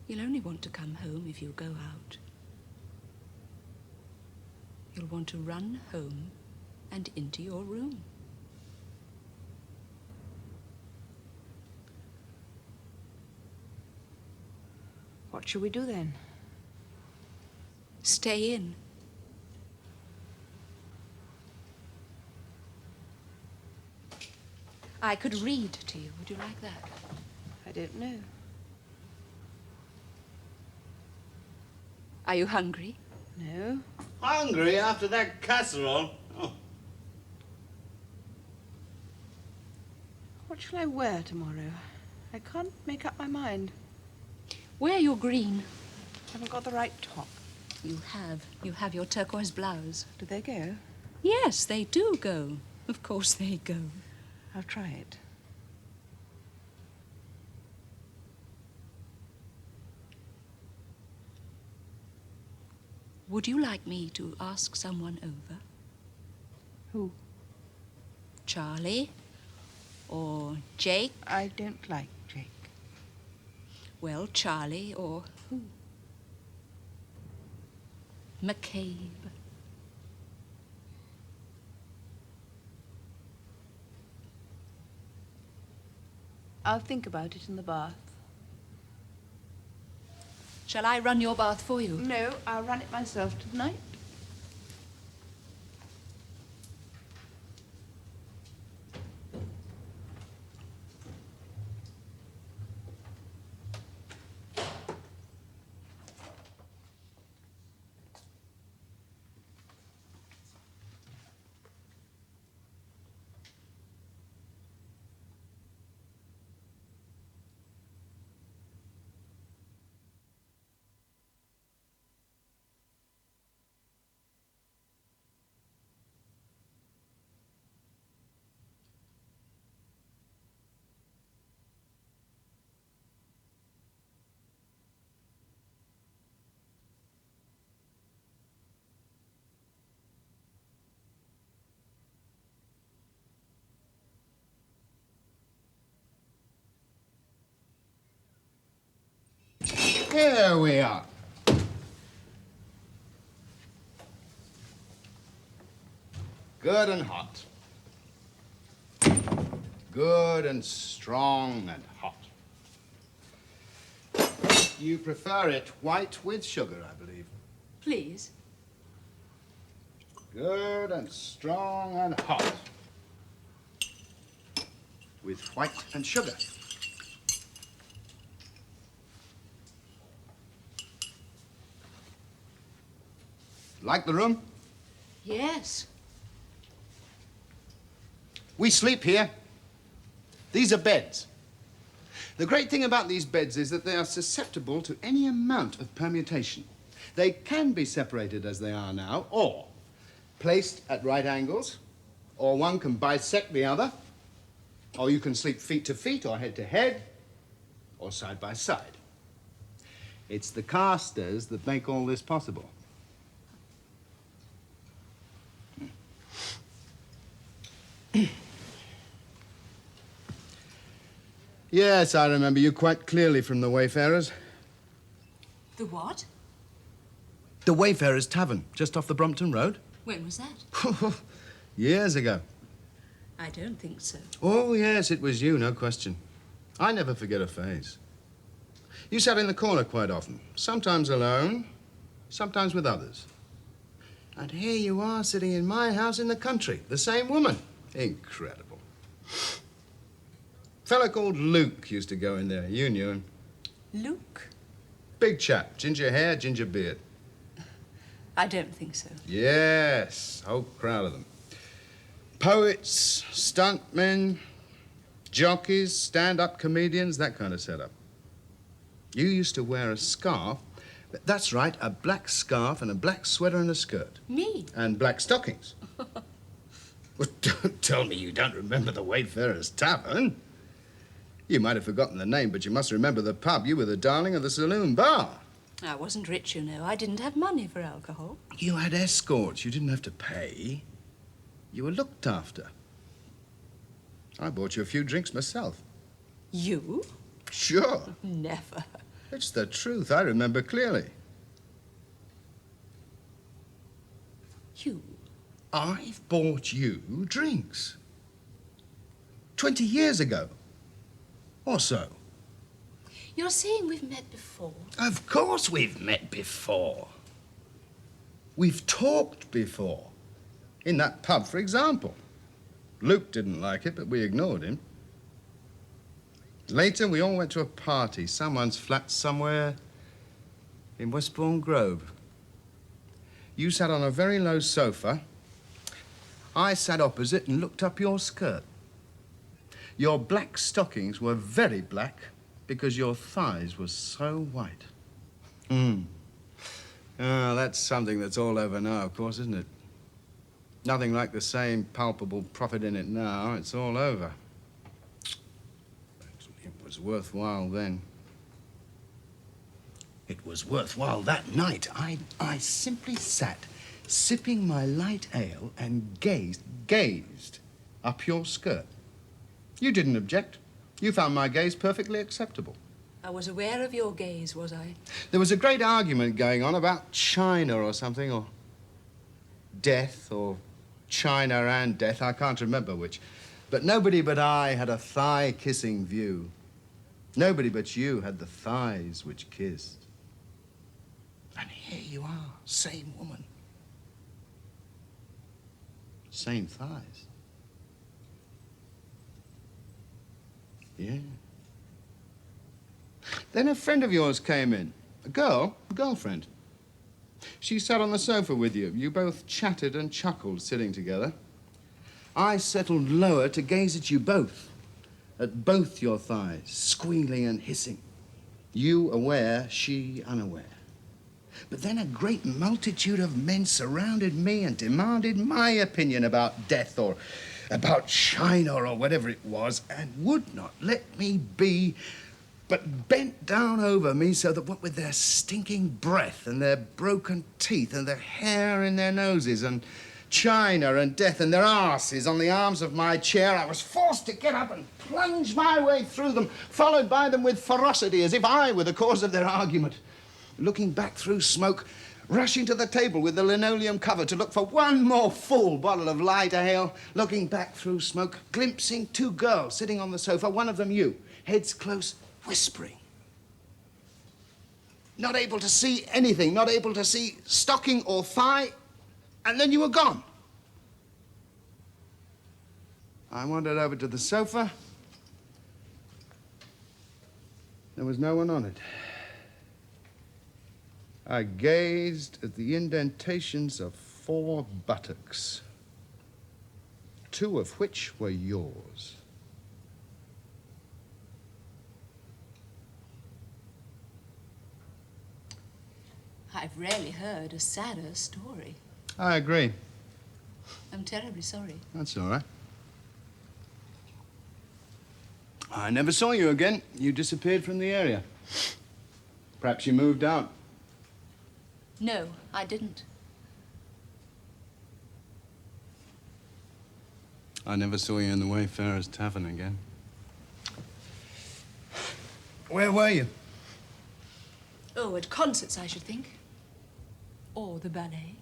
[SPEAKER 3] You'll only want to come home if you go out. You'll want to run home and into your room.
[SPEAKER 1] What shall we do then?
[SPEAKER 3] Stay in. I could read to you. Would you like that?
[SPEAKER 1] I don't know.
[SPEAKER 3] Are you hungry?
[SPEAKER 1] No.
[SPEAKER 2] Hungry after that casserole? Oh.
[SPEAKER 1] What shall I wear tomorrow? I can't make up my mind.
[SPEAKER 3] Wear your green.
[SPEAKER 1] Haven't got the right top.
[SPEAKER 3] You have. You have your turquoise blouse.
[SPEAKER 1] Do they go?
[SPEAKER 3] Yes, they do go. Of course they go.
[SPEAKER 1] I'll try it.
[SPEAKER 3] Would you like me to ask someone over?
[SPEAKER 1] Who?
[SPEAKER 3] Charlie? Or Jake?
[SPEAKER 1] I don't like Jake.
[SPEAKER 3] Well, Charlie or who? McCabe.
[SPEAKER 1] I'll think about it in the bath.
[SPEAKER 3] Shall I run your bath for you?
[SPEAKER 1] No, I'll run it myself tonight.
[SPEAKER 2] Here we are. Good and hot. Good and strong and hot. You prefer it white with sugar, I believe.
[SPEAKER 3] Please.
[SPEAKER 2] Good and strong and hot. With white and sugar. Like the room?
[SPEAKER 3] Yes.
[SPEAKER 2] We sleep here. These are beds. The great thing about these beds is that they are susceptible to any amount of permutation. They can be separated as they are now, or placed at right angles, or one can bisect the other, or you can sleep feet to feet, or head to head, or side by side. It's the casters that make all this possible. Yes, I remember you quite clearly from the Wayfarers.
[SPEAKER 3] The what?
[SPEAKER 2] The Wayfarers Tavern, just off the Brompton Road.
[SPEAKER 3] When was that?
[SPEAKER 2] Years ago.
[SPEAKER 3] I don't think so.
[SPEAKER 2] Oh, yes, it was you, no question. I never forget a face. You sat in the corner quite often, sometimes alone, sometimes with others. And here you are sitting in my house in the country, the same woman. Incredible. Fellow called Luke used to go in there. You knew him.
[SPEAKER 3] Luke?
[SPEAKER 2] Big chap, ginger hair, ginger beard.
[SPEAKER 3] I don't think so.
[SPEAKER 2] Yes, whole crowd of them. Poets, stuntmen, jockeys, stand-up comedians, that kind of setup. You used to wear a scarf That's right, a black scarf and a black sweater and a skirt.
[SPEAKER 3] Me?
[SPEAKER 2] And black stockings. Well, don't tell me you don't remember the Wayfarer's Tavern. You might have forgotten the name, but you must remember the pub. You were the darling of the saloon bar.
[SPEAKER 3] I wasn't rich, you know. I didn't have money for alcohol.
[SPEAKER 2] You had escorts. You didn't have to pay. You were looked after. I bought you a few drinks myself.
[SPEAKER 3] You?
[SPEAKER 2] Sure.
[SPEAKER 3] Never.
[SPEAKER 2] It's the truth. I remember clearly.
[SPEAKER 3] You?
[SPEAKER 2] I've bought you drinks. 20 years ago. Or so.
[SPEAKER 3] You're saying we've met before?
[SPEAKER 2] Of course we've met before. We've talked before. In that pub, for example. Luke didn't like it, but we ignored him. Later, we all went to a party, someone's flat somewhere in Westbourne Grove. You sat on a very low sofa. I sat opposite and looked up your skirt. Your black stockings were very black because your thighs were so white. Oh, that's something that's all over now, of course, isn't it? Nothing like the same palpable profit in it now. It's all over. It was worthwhile then. It was worthwhile that night. I simply sat sipping my light ale and gazed up your skirt. You didn't object. You found my gaze perfectly acceptable.
[SPEAKER 3] I was aware of your gaze, was I?
[SPEAKER 2] There was a great argument going on about China or something, or death, or China and death. I can't remember which. But nobody but I had a thigh-kissing view. Nobody but you had the thighs which kissed. And here you are, same woman. Same thighs. Yeah. Then a friend of yours came in. A girlfriend. She sat on the sofa with you. You both chatted and chuckled sitting together. I settled lower to gaze at you both, at both your thighs, squealing and hissing. You aware, she unaware. But then a great multitude of men surrounded me and demanded my opinion about death or about China or whatever it was, and would not let me be, but bent down over me so that what with their stinking breath and their broken teeth and their hair in their noses and China and death and their arses on the arms of my chair, I was forced to get up and plunge my way through them, followed by them with ferocity as if I were the cause of their argument. Looking back through smoke, rushing to the table with the linoleum cover to look for one more full bottle of light ale, looking back through smoke, glimpsing two girls sitting on the sofa, one of them you, heads close, whispering. Not able to see anything, not able to see stocking or thigh, and then you were gone. I wandered over to the sofa. There was no one on it. I gazed at the indentations of 4 buttocks, 2 of which were yours.
[SPEAKER 3] I've rarely heard a sadder story.
[SPEAKER 2] I agree.
[SPEAKER 3] I'm terribly sorry.
[SPEAKER 2] That's all right. I never saw you again. You disappeared from the area. Perhaps you moved out.
[SPEAKER 3] No, I didn't.
[SPEAKER 2] I never saw you in the Wayfarer's Tavern again. Where were you?
[SPEAKER 3] Oh, at concerts, I should think. Or the ballet.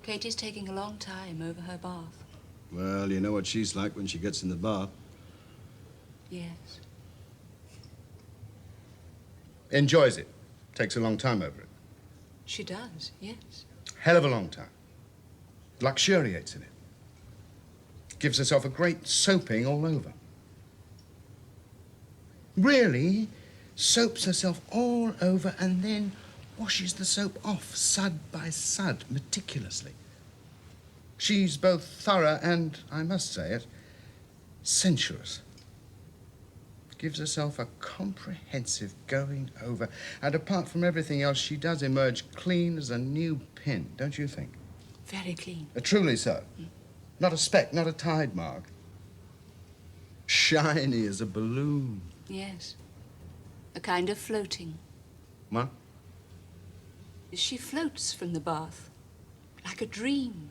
[SPEAKER 3] Katie's taking a long time over her bath.
[SPEAKER 2] Well, you know what she's like when she gets in the bath.
[SPEAKER 3] Yes.
[SPEAKER 2] Enjoys it. Takes a long time over it.
[SPEAKER 3] She does, yes.
[SPEAKER 2] Hell of a long time. Luxuriates in it. Gives herself a great soaping all over. Really, soaps herself all over and then washes the soap off, sud by sud, meticulously. She's both thorough and, I must say it, sensuous. Gives herself a comprehensive going over, and apart from everything else, she does emerge clean as a new pin, don't you think?
[SPEAKER 3] Very clean.
[SPEAKER 2] Truly so. Not a speck, not a tide mark. Shiny as a balloon.
[SPEAKER 3] Yes. A kind of floating.
[SPEAKER 2] What?
[SPEAKER 3] She floats from the bath like a dream,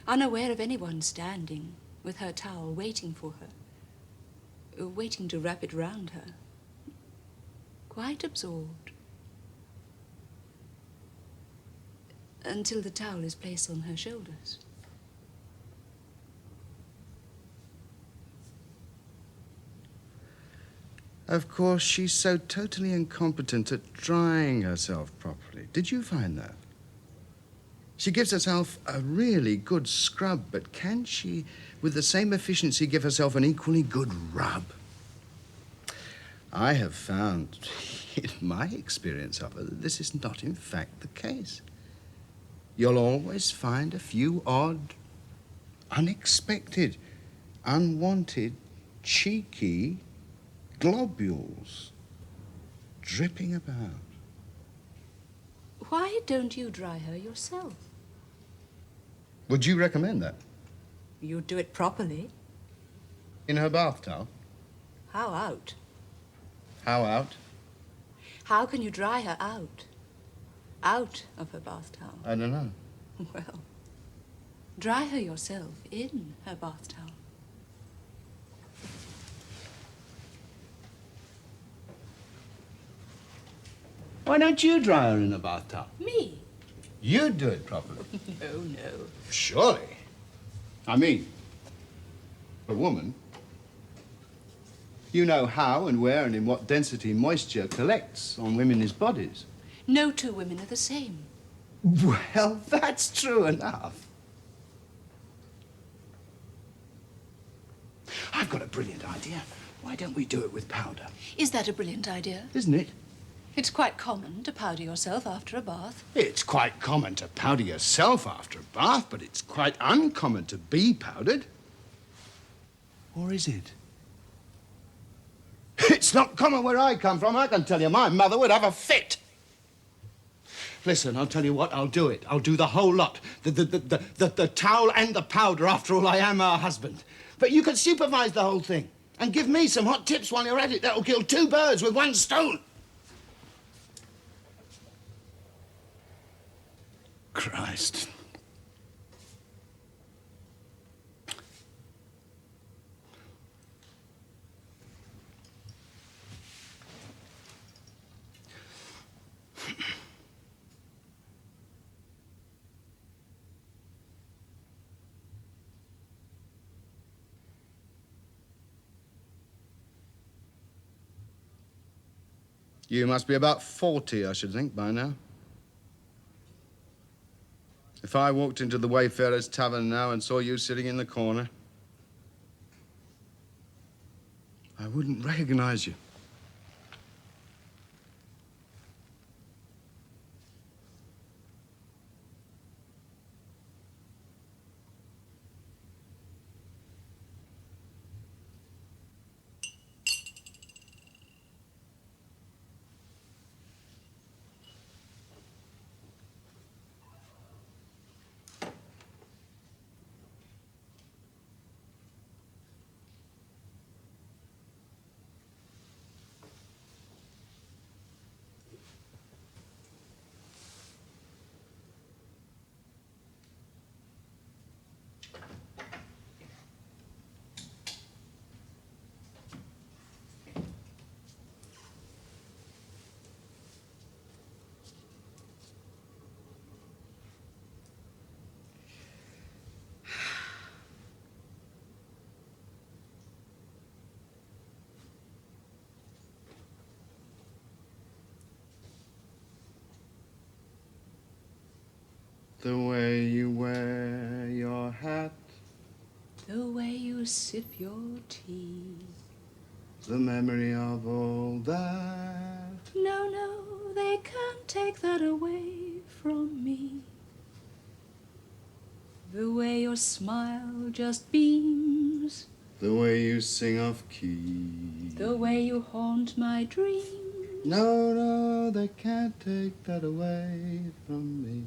[SPEAKER 3] unaware of anyone standing with her towel waiting for her, waiting to wrap it round her, quite absorbed, until the towel is placed on her shoulders.
[SPEAKER 2] Of course, she's so totally incompetent at drying herself properly. Did you find that? She gives herself a really good scrub, but can she, with the same efficiency, give herself an equally good rub? I have found, in my experience of her, that this is not in fact the case. You'll always find a few odd, unexpected, unwanted, cheeky globules dripping about.
[SPEAKER 3] Why don't you dry her yourself?
[SPEAKER 2] Would you recommend that?
[SPEAKER 3] You'd do it properly.
[SPEAKER 2] In her bath towel?
[SPEAKER 3] How out?
[SPEAKER 2] How out?
[SPEAKER 3] How can you dry her out? Out of her bath towel?
[SPEAKER 2] I don't know.
[SPEAKER 3] Well, dry her yourself in her bath towel.
[SPEAKER 2] Why don't you dry her in a bath towel?
[SPEAKER 3] Me?
[SPEAKER 2] You'd do it properly.
[SPEAKER 3] No.
[SPEAKER 2] Surely. I mean, a woman, you know how and where and in what density moisture collects on women's bodies.
[SPEAKER 3] No two women are the same.
[SPEAKER 2] Well, that's true enough. I've got a brilliant idea. Why don't we do it with powder?
[SPEAKER 3] Is that a brilliant idea?
[SPEAKER 2] Isn't it?
[SPEAKER 3] It's quite common to powder yourself after a bath.
[SPEAKER 2] It's quite common to powder yourself after a bath, but it's quite uncommon to be powdered. Or is it? It's not common where I come from. I can tell you, my mother would have a fit. Listen, I'll tell you what, I'll do it. I'll do the whole lot. The towel and the powder. After all, I am her husband. But you can supervise the whole thing and give me some hot tips while you're at it. That'll kill two birds with one stone. Christ. You must be about 40, I should think, by now. If I walked into the Wayfarers' Tavern now and saw you sitting in the corner, I wouldn't recognize you. The way you wear your hat.
[SPEAKER 3] The way you sip your tea.
[SPEAKER 2] the memory of all that.
[SPEAKER 3] No, no, they can't take that away from me. The way your smile just beams,
[SPEAKER 2] The way you sing off key.
[SPEAKER 3] the way you haunt my dreams.
[SPEAKER 2] No, no, they can't take that away from me.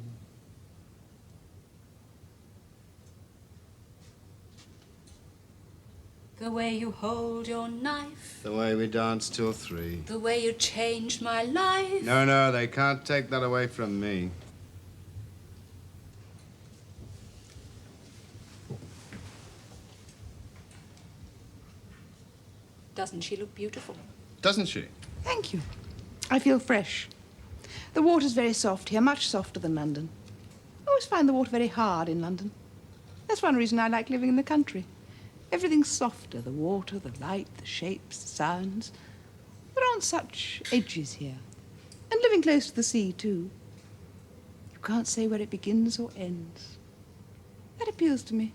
[SPEAKER 3] The way you hold your knife,
[SPEAKER 2] The way we danced till 3.
[SPEAKER 3] the way you changed my life.
[SPEAKER 2] No, no, they can't take that away from me.
[SPEAKER 3] Doesn't she look beautiful?
[SPEAKER 2] Doesn't she?
[SPEAKER 1] Thank you. I feel fresh. The water's very soft here, much softer than London. I always find the water very hard in London. That's one reason I like living in the country. Everything's softer, the water, the light, the shapes, the sounds. There aren't such edges here. And living close to the sea, too. You can't say where it begins or ends. That appeals to me.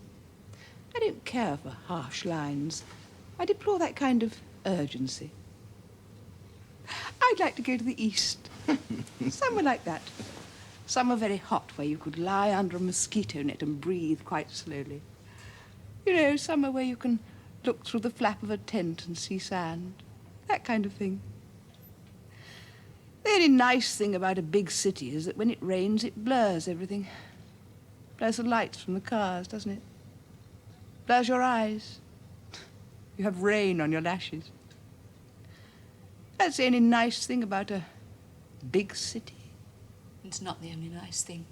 [SPEAKER 1] I don't care for harsh lines. I deplore that kind of urgency. I'd like to go to the east. Somewhere like that. Somewhere very hot where you could lie under a mosquito net and breathe quite slowly. You know, somewhere where you can look through the flap of a tent and see sand. That kind of thing. The only nice thing about a big city is that when it rains, it blurs everything. Blurs the lights from the cars, doesn't it? Blurs your eyes. You have rain on your lashes. That's the only nice thing about a big city.
[SPEAKER 3] It's not the only nice thing.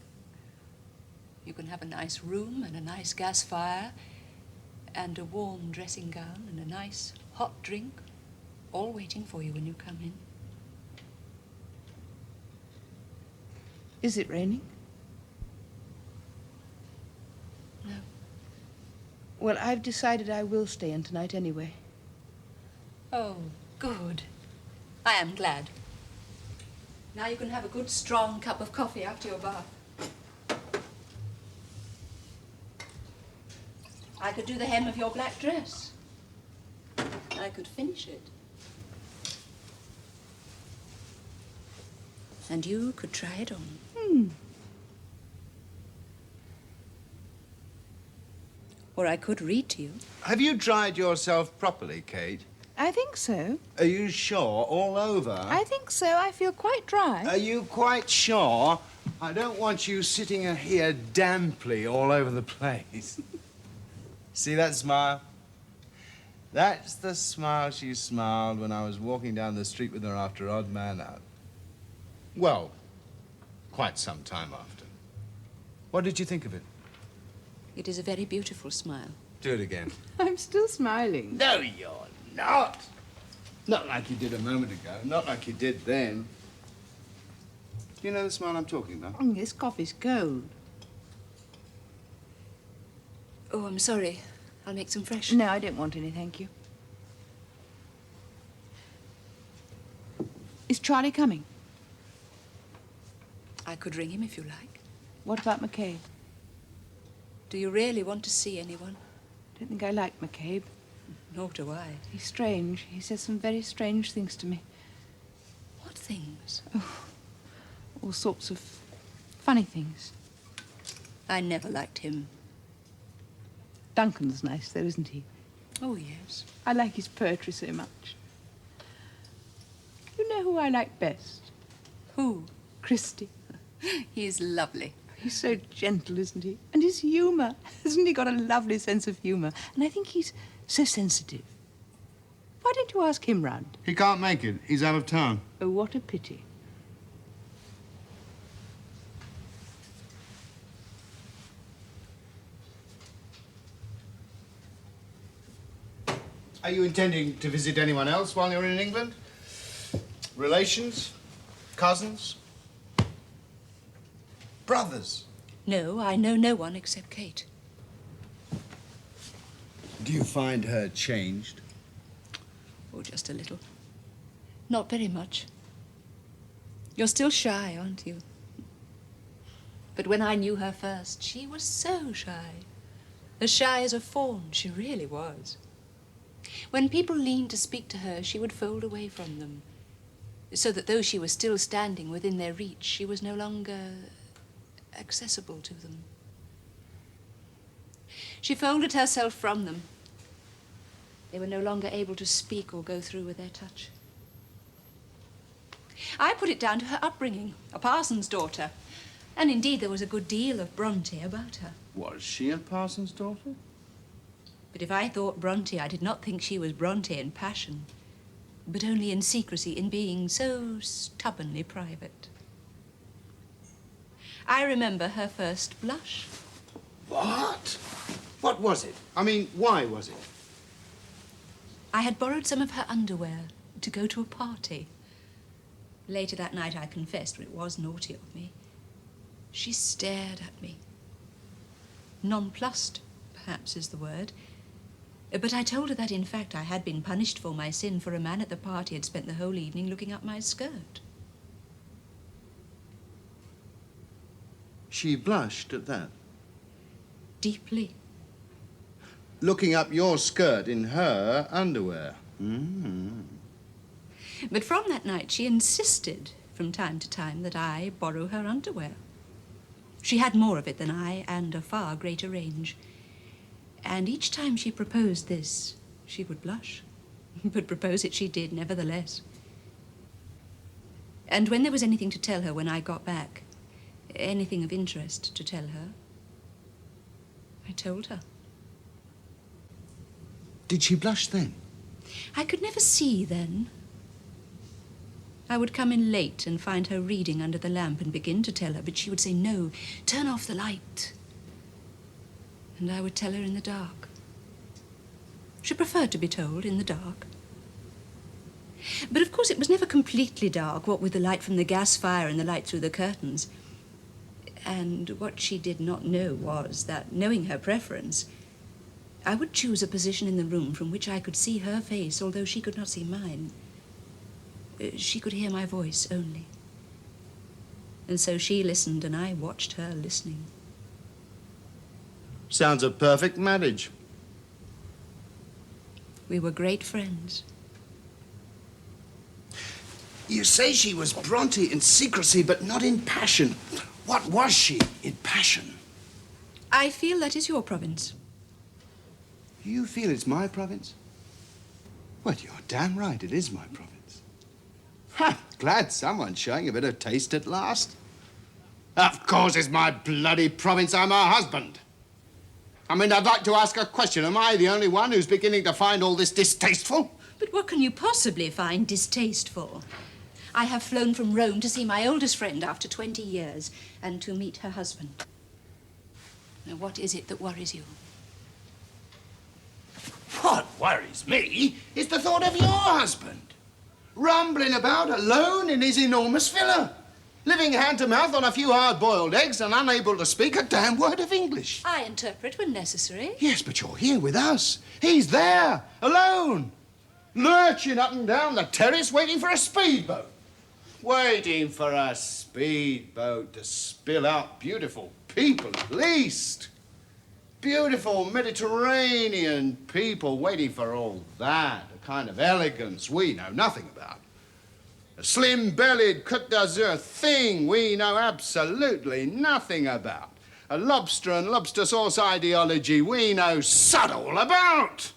[SPEAKER 3] You can have a nice room and a nice gas fire and a warm dressing gown and a nice hot drink, all waiting for you when you come in.
[SPEAKER 1] Is it raining?
[SPEAKER 3] No.
[SPEAKER 1] Well, I've decided I will stay in tonight anyway.
[SPEAKER 3] Oh, good. I am glad. Now you can have a good strong cup of coffee after your bath. I could do the hem of your black dress. I could finish it. And you could try it on. Or I could read to you.
[SPEAKER 2] Have you dried yourself properly, Kate?
[SPEAKER 1] I think so.
[SPEAKER 2] Are you sure? All over?
[SPEAKER 1] I think so. I feel quite dry.
[SPEAKER 2] Are you quite sure? I don't want you sitting here damply all over the place. See that smile? That's the smile she smiled when I was walking down the street with her after Odd Man Out. Well, quite some time after. What did you think of it?
[SPEAKER 3] It is a very beautiful smile.
[SPEAKER 2] Do it again.
[SPEAKER 1] I'm still smiling.
[SPEAKER 2] No, you're not. Not like you did a moment ago. Not like you did then. Do you know the smile I'm talking about?
[SPEAKER 1] This coffee's cold.
[SPEAKER 3] Oh, I'm sorry. I'll make some fresh.
[SPEAKER 1] No, I don't want any, thank you. Is Charlie coming?
[SPEAKER 3] I could ring him if you like.
[SPEAKER 1] What about McCabe?
[SPEAKER 3] Do you really want to see anyone?
[SPEAKER 1] I don't think I like McCabe.
[SPEAKER 3] Nor do I.
[SPEAKER 1] He's strange. He says some very strange things to me.
[SPEAKER 3] What things?
[SPEAKER 1] All sorts of funny things.
[SPEAKER 3] I never liked him.
[SPEAKER 1] Duncan's nice, though, isn't he?
[SPEAKER 3] Oh, yes.
[SPEAKER 1] I like his poetry so much. You know who I like best?
[SPEAKER 3] Who?
[SPEAKER 1] Christie.
[SPEAKER 3] He's lovely.
[SPEAKER 1] He's so gentle, isn't he? And his humour. Hasn't he got a lovely sense of humour? And I think he's so sensitive. Why don't you ask him round?
[SPEAKER 2] He can't make it. He's out of town.
[SPEAKER 1] Oh, what a pity.
[SPEAKER 2] Are you intending to visit anyone else while you're in England? Relations? Cousins? Brothers?
[SPEAKER 3] No, I know no one except Kate.
[SPEAKER 2] Do you find her changed?
[SPEAKER 3] Oh, just a little. Not very much. You're still shy, aren't you? But when I knew her first, she was so shy. As shy as a fawn, she really was. When people leaned to speak to her, she would fold away from them, so that though she was still standing within their reach, she was no longer accessible to them. She folded herself from them. They were no longer able to speak or go through with their touch. I put it down to her upbringing, a parson's daughter. And indeed, there was a good deal of Bronte about her.
[SPEAKER 2] Was she a parson's daughter?
[SPEAKER 3] But if I thought Bronte, I did not think she was Bronte in passion, but only in secrecy, in being so stubbornly private. I remember her first blush.
[SPEAKER 2] What? What was it? I mean, why was it?
[SPEAKER 3] I had borrowed some of her underwear to go to a party. Later that night, I confessed, it was naughty of me. She stared at me. Nonplussed, perhaps is the word. But I told her that, in fact, I had been punished for my sin, for a man at the party had spent the whole evening looking up my skirt.
[SPEAKER 2] She blushed at that.
[SPEAKER 3] Deeply.
[SPEAKER 2] Looking up your skirt in her underwear.
[SPEAKER 3] But from that night, she insisted from time to time that I borrow her underwear. She had more of it than I, and a far greater range. And each time she proposed this, she would blush. But propose it she did, nevertheless. And when there was anything to tell her when I got back, anything of interest to tell her, I told her.
[SPEAKER 2] Did she blush then?
[SPEAKER 3] I could never see then. I would come in late and find her reading under the lamp and begin to tell her, but she would say, "No, turn off the light." And I would tell her in the dark. She preferred to be told in the dark. But of course it was never completely dark, what with the light from the gas fire and the light through the curtains. And what she did not know was that, knowing her preference, I would choose a position in the room from which I could see her face, although she could not see mine. She could hear my voice only. And so she listened, and I watched her listening.
[SPEAKER 2] Sounds a perfect marriage.
[SPEAKER 3] We were great friends.
[SPEAKER 2] You say she was Bronte in secrecy, but not in passion. What was she in passion?
[SPEAKER 3] I feel that is your province.
[SPEAKER 2] You feel it's my province? Well, you're damn right, it is my province. Ha! Glad someone's showing a bit of taste at last. Of course it's my bloody province. I'm her husband. I mean, I'd like to ask a question. Am I the only one who's beginning to find all this distasteful?
[SPEAKER 3] But what can you possibly find distasteful? I have flown from Rome to see my oldest friend after 20 years and to meet her husband. Now, what is it that worries you?
[SPEAKER 2] What worries me is the thought of your husband. Rumbling about alone in his enormous villa. Living hand to mouth on a few hard-boiled eggs and unable to speak a damn word of English.
[SPEAKER 3] I interpret when necessary.
[SPEAKER 2] Yes, but you're here with us. He's there, alone. Lurching up and down the terrace waiting for a speedboat. Waiting for a speedboat to spill out beautiful people, at least. Beautiful Mediterranean people waiting for all that, a kind of elegance we know nothing about. A slim-bellied Côte d'Azur thing we know absolutely nothing about. A lobster and lobster sauce ideology we know subtle about.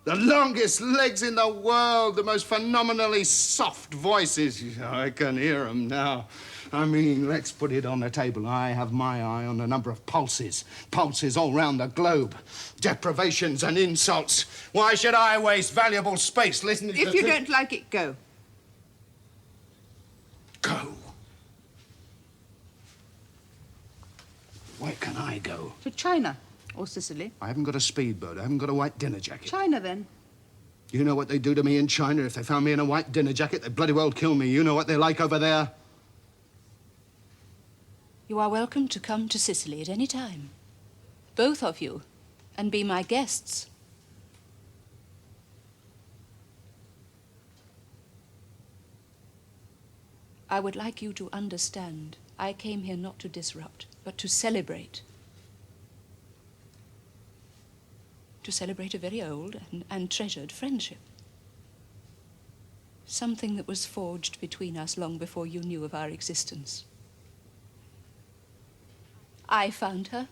[SPEAKER 2] The longest legs in the world, the most phenomenally soft voices. I can hear them now. I mean, let's put it on the table. I have my eye on a number of pulses. Pulses all round the globe. Deprivations and insults. Why should I waste valuable space listening to...
[SPEAKER 1] If you don't like it, go.
[SPEAKER 2] Go? Where can I go?
[SPEAKER 1] To China or Sicily.
[SPEAKER 2] I haven't got a speedboat. I haven't got a white dinner jacket.
[SPEAKER 1] China, then.
[SPEAKER 2] You know what they'd do to me in China if they found me in a white dinner jacket? They'd bloody well kill me. You know what they're like over there?
[SPEAKER 3] You are welcome to come to Sicily at any time. Both of you. And be my guests. I would like you to understand, I came here not to disrupt, but to celebrate. To to celebrate a very old and treasured friendship. Something that was forged between us long before you knew of our existence. I found her.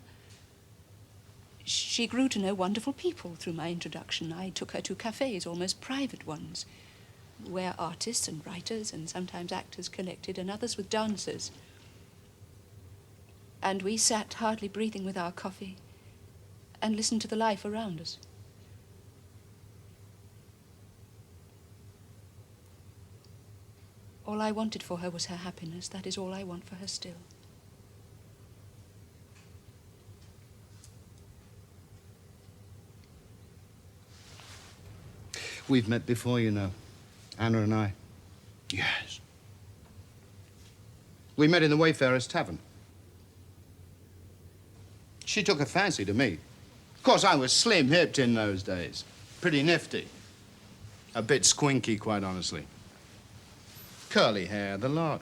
[SPEAKER 3] She grew to know wonderful people through my introduction. I took her to cafes, almost private ones, where artists and writers and sometimes actors collected, and others with dancers. And we sat hardly breathing with our coffee and listened to the life around us. All I wanted for her was her happiness. That is all I want for her still.
[SPEAKER 2] We've met before, you know. Anna and I.
[SPEAKER 4] Yes.
[SPEAKER 2] We met in the Wayfarer's Tavern. She took a fancy to me. Of course, I was slim-hipped in those days. Pretty nifty. A bit squinky, quite honestly. Curly hair, the lot.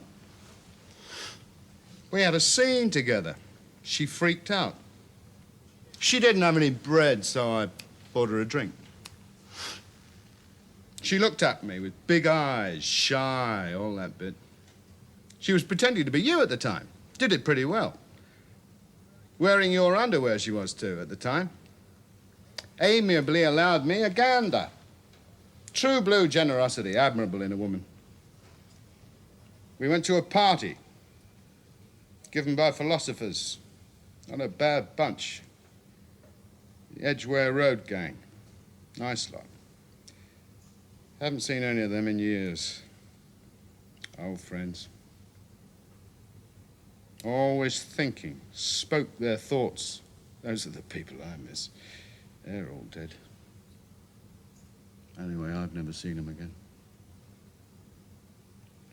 [SPEAKER 2] We had a scene together. She freaked out. She didn't have any bread, so I bought her a drink. She looked at me with big eyes, shy, all that bit. She was pretending to be you at the time. Did it pretty well. Wearing your underwear she was, too, at the time. Amiably allowed me a gander. True blue generosity, admirable in a woman. We went to a party given by philosophers. Not a bad bunch. The Edgware Road gang. Nice lot. Haven't seen any of them in years. Old friends. Always thinking, spoke their thoughts. Those are the people I miss. They're all dead. Anyway, I've never seen them again.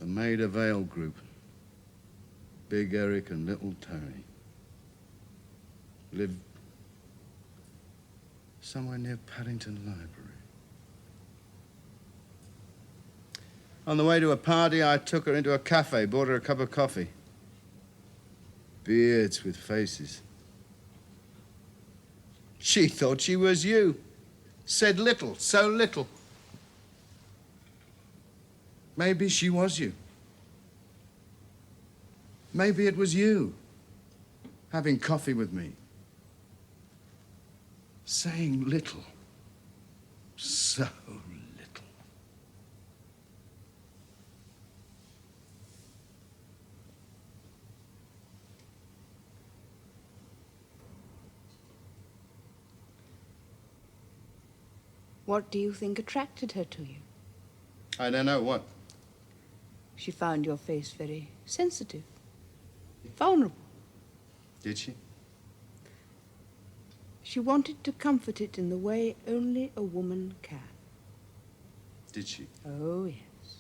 [SPEAKER 2] The Maida Vale group. Big Eric and Little Tony. Lived somewhere near Paddington Library. On the way to a party, I took her into a cafe, bought her a cup of coffee. Beards with faces. She thought she was you. Said little, so little. Maybe she was you. Maybe it was you, having coffee with me. Saying little, so little.
[SPEAKER 1] What do you think attracted her to you?
[SPEAKER 2] I don't know what.
[SPEAKER 1] She found your face very sensitive, vulnerable.
[SPEAKER 2] Did she?
[SPEAKER 1] She wanted to comfort it in the way only a woman can.
[SPEAKER 2] Did she?
[SPEAKER 1] Oh, yes.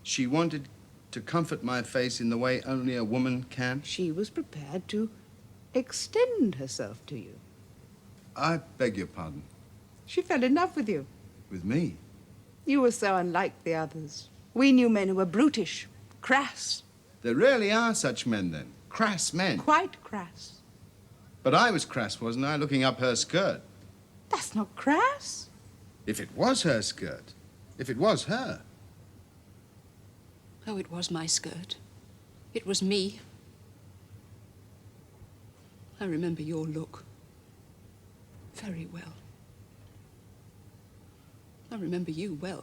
[SPEAKER 2] She wanted to comfort my face in the way only a woman can?
[SPEAKER 1] She was prepared to extend herself to you.
[SPEAKER 2] I beg your pardon.
[SPEAKER 1] She fell in love with you.
[SPEAKER 2] With me?
[SPEAKER 1] You were so unlike the others. We knew men who were brutish, crass.
[SPEAKER 2] There really are such men, then. Crass men.
[SPEAKER 1] Quite crass.
[SPEAKER 2] But I was crass, wasn't I, looking up her skirt?
[SPEAKER 1] That's not crass.
[SPEAKER 2] If it was her skirt. If it was her.
[SPEAKER 3] Oh, it was my skirt. It was me. I remember your look very well. I remember you well.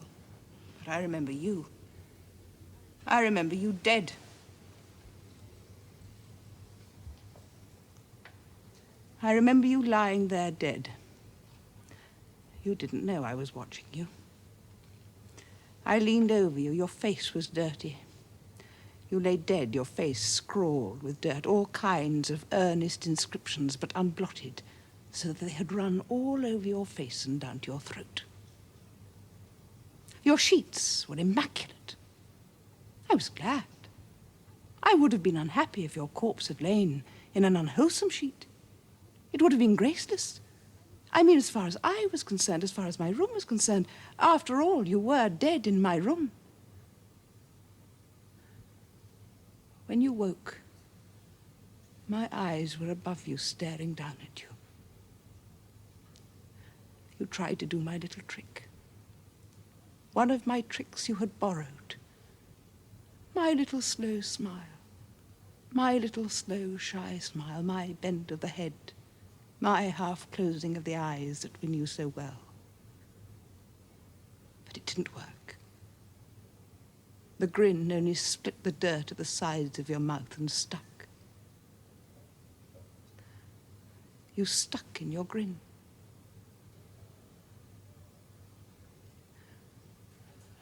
[SPEAKER 1] But I remember you. I remember you dead. I remember you lying there dead. You didn't know I was watching you. I leaned over you. Your face was dirty. You lay dead, your face scrawled with dirt, all kinds of earnest inscriptions, but unblotted, so that they had run all over your face and down to your throat. Your sheets were immaculate. I was glad. I would have been unhappy if your corpse had lain in an unwholesome sheet. It would have been graceless. I mean, as far as I was concerned, as far as my room was concerned. After all, you were dead in my room. When you woke, my eyes were above you, staring down at you. you tried to do my little trick. One of my tricks you had borrowed. My little slow smile. My little slow, shy smile. My bend of the head. My half-closing of the eyes that we knew so well. But it didn't work. The grin only split the dirt at the sides of your mouth and stuck. You stuck in your grin.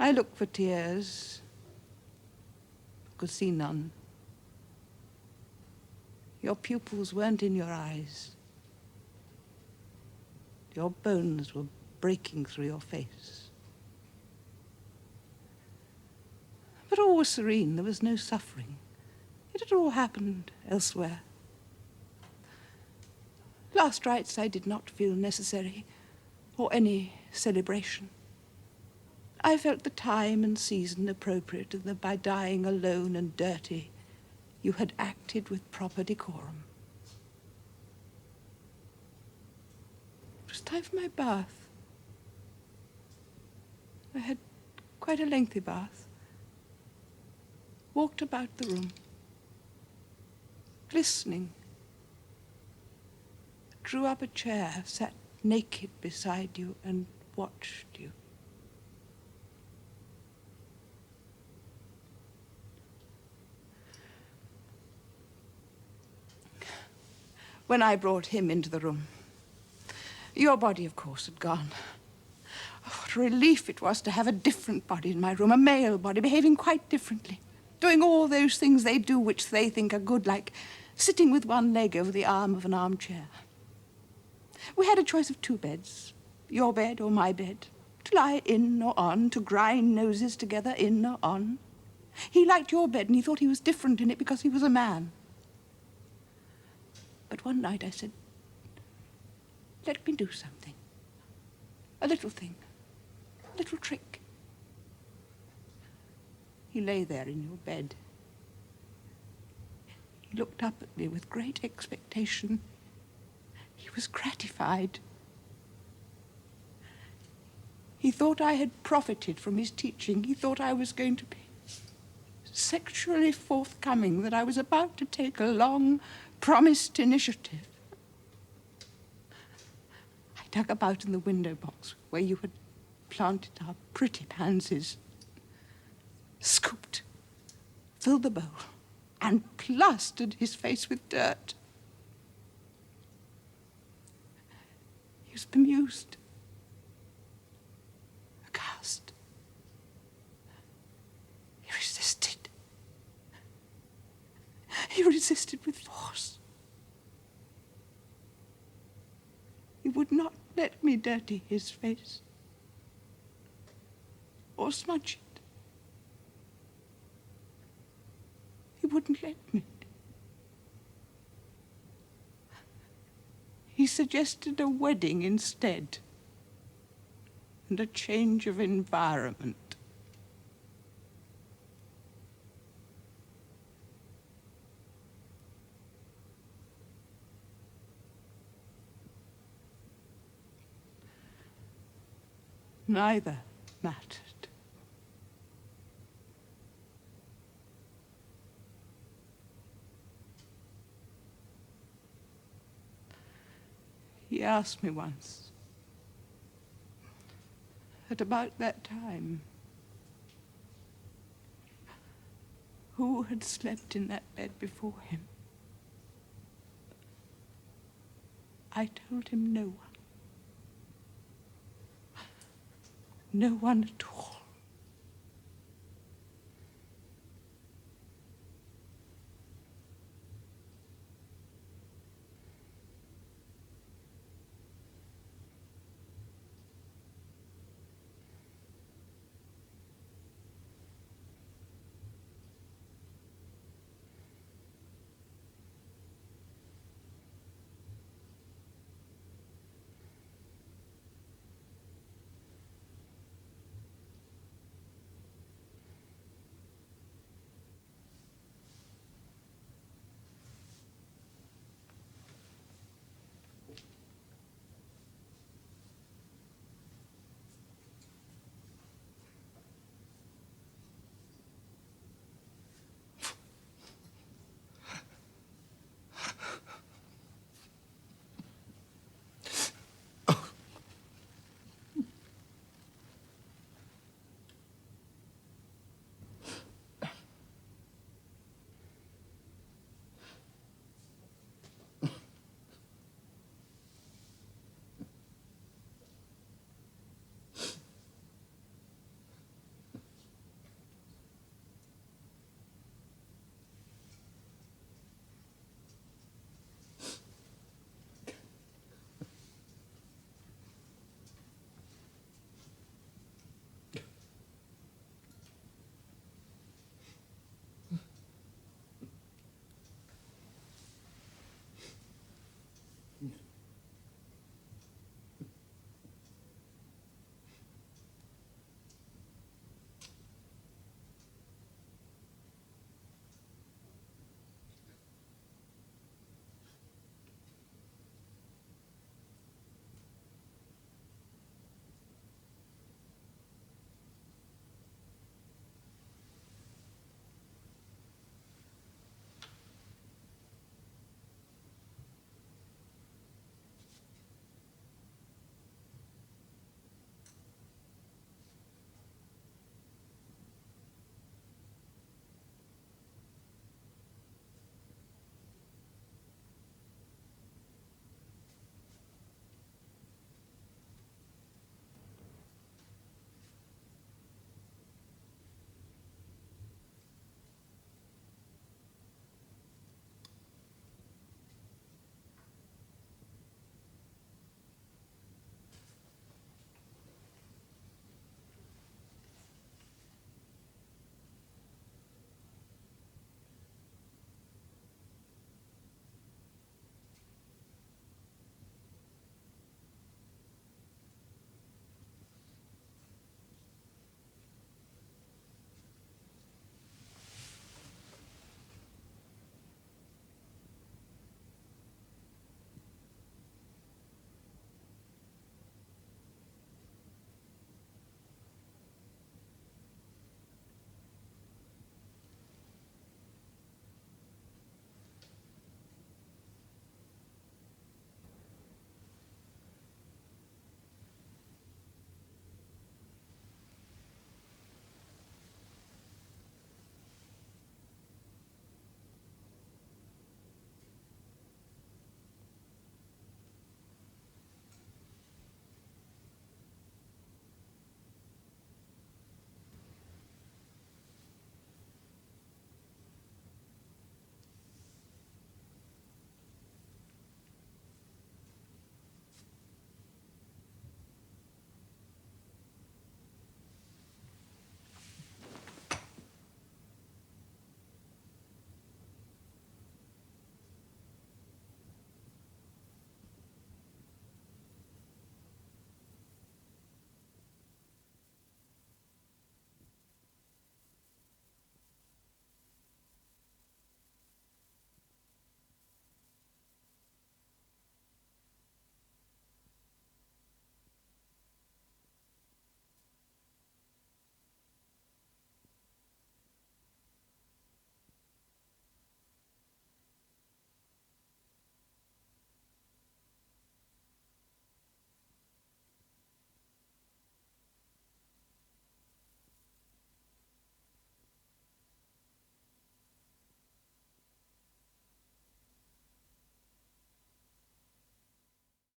[SPEAKER 1] I looked for tears, could see none. Your pupils weren't in your eyes. Your bones were breaking through your face. But all was serene. There was no suffering. It had all happened elsewhere. Last rites I did not feel necessary, or any celebration. I felt the time and season appropriate, and that by dying alone and dirty, you had acted with proper decorum. It was time for my bath. I had quite a lengthy bath. Walked about the room, listening. Drew up a chair, sat naked beside you, and watched you. When I brought him into the room, your body, of course, had gone. Oh, what a relief it was to have a different body in my room, a male body, behaving quite differently, doing all those things they do which they think are good, like sitting with one leg over the arm of an armchair. We had a choice of 2 beds, your bed or my bed, to lie in or on, to grind noses together in or on. He liked your bed, and he thought he was different in it because he was a man. But one night I said, let me do something. A little thing. A little trick. He lay there in your bed. He looked up at me with great expectation. He was gratified. He thought I had profited from his teaching. He thought I was going to be sexually forthcoming, that I was about to take a long promised initiative. I dug about in the window box where you had planted our pretty pansies, scooped, filled the bowl, and plastered his face with dirt. He was bemused, aghast. He resisted. He resisted with force. He would not let me dirty his face or smudge it. He wouldn't let me. He suggested a wedding instead, and a change of environment. Neither mattered. He asked me once, at about that time, who had slept in that bed before him. I told him no one. No one at all.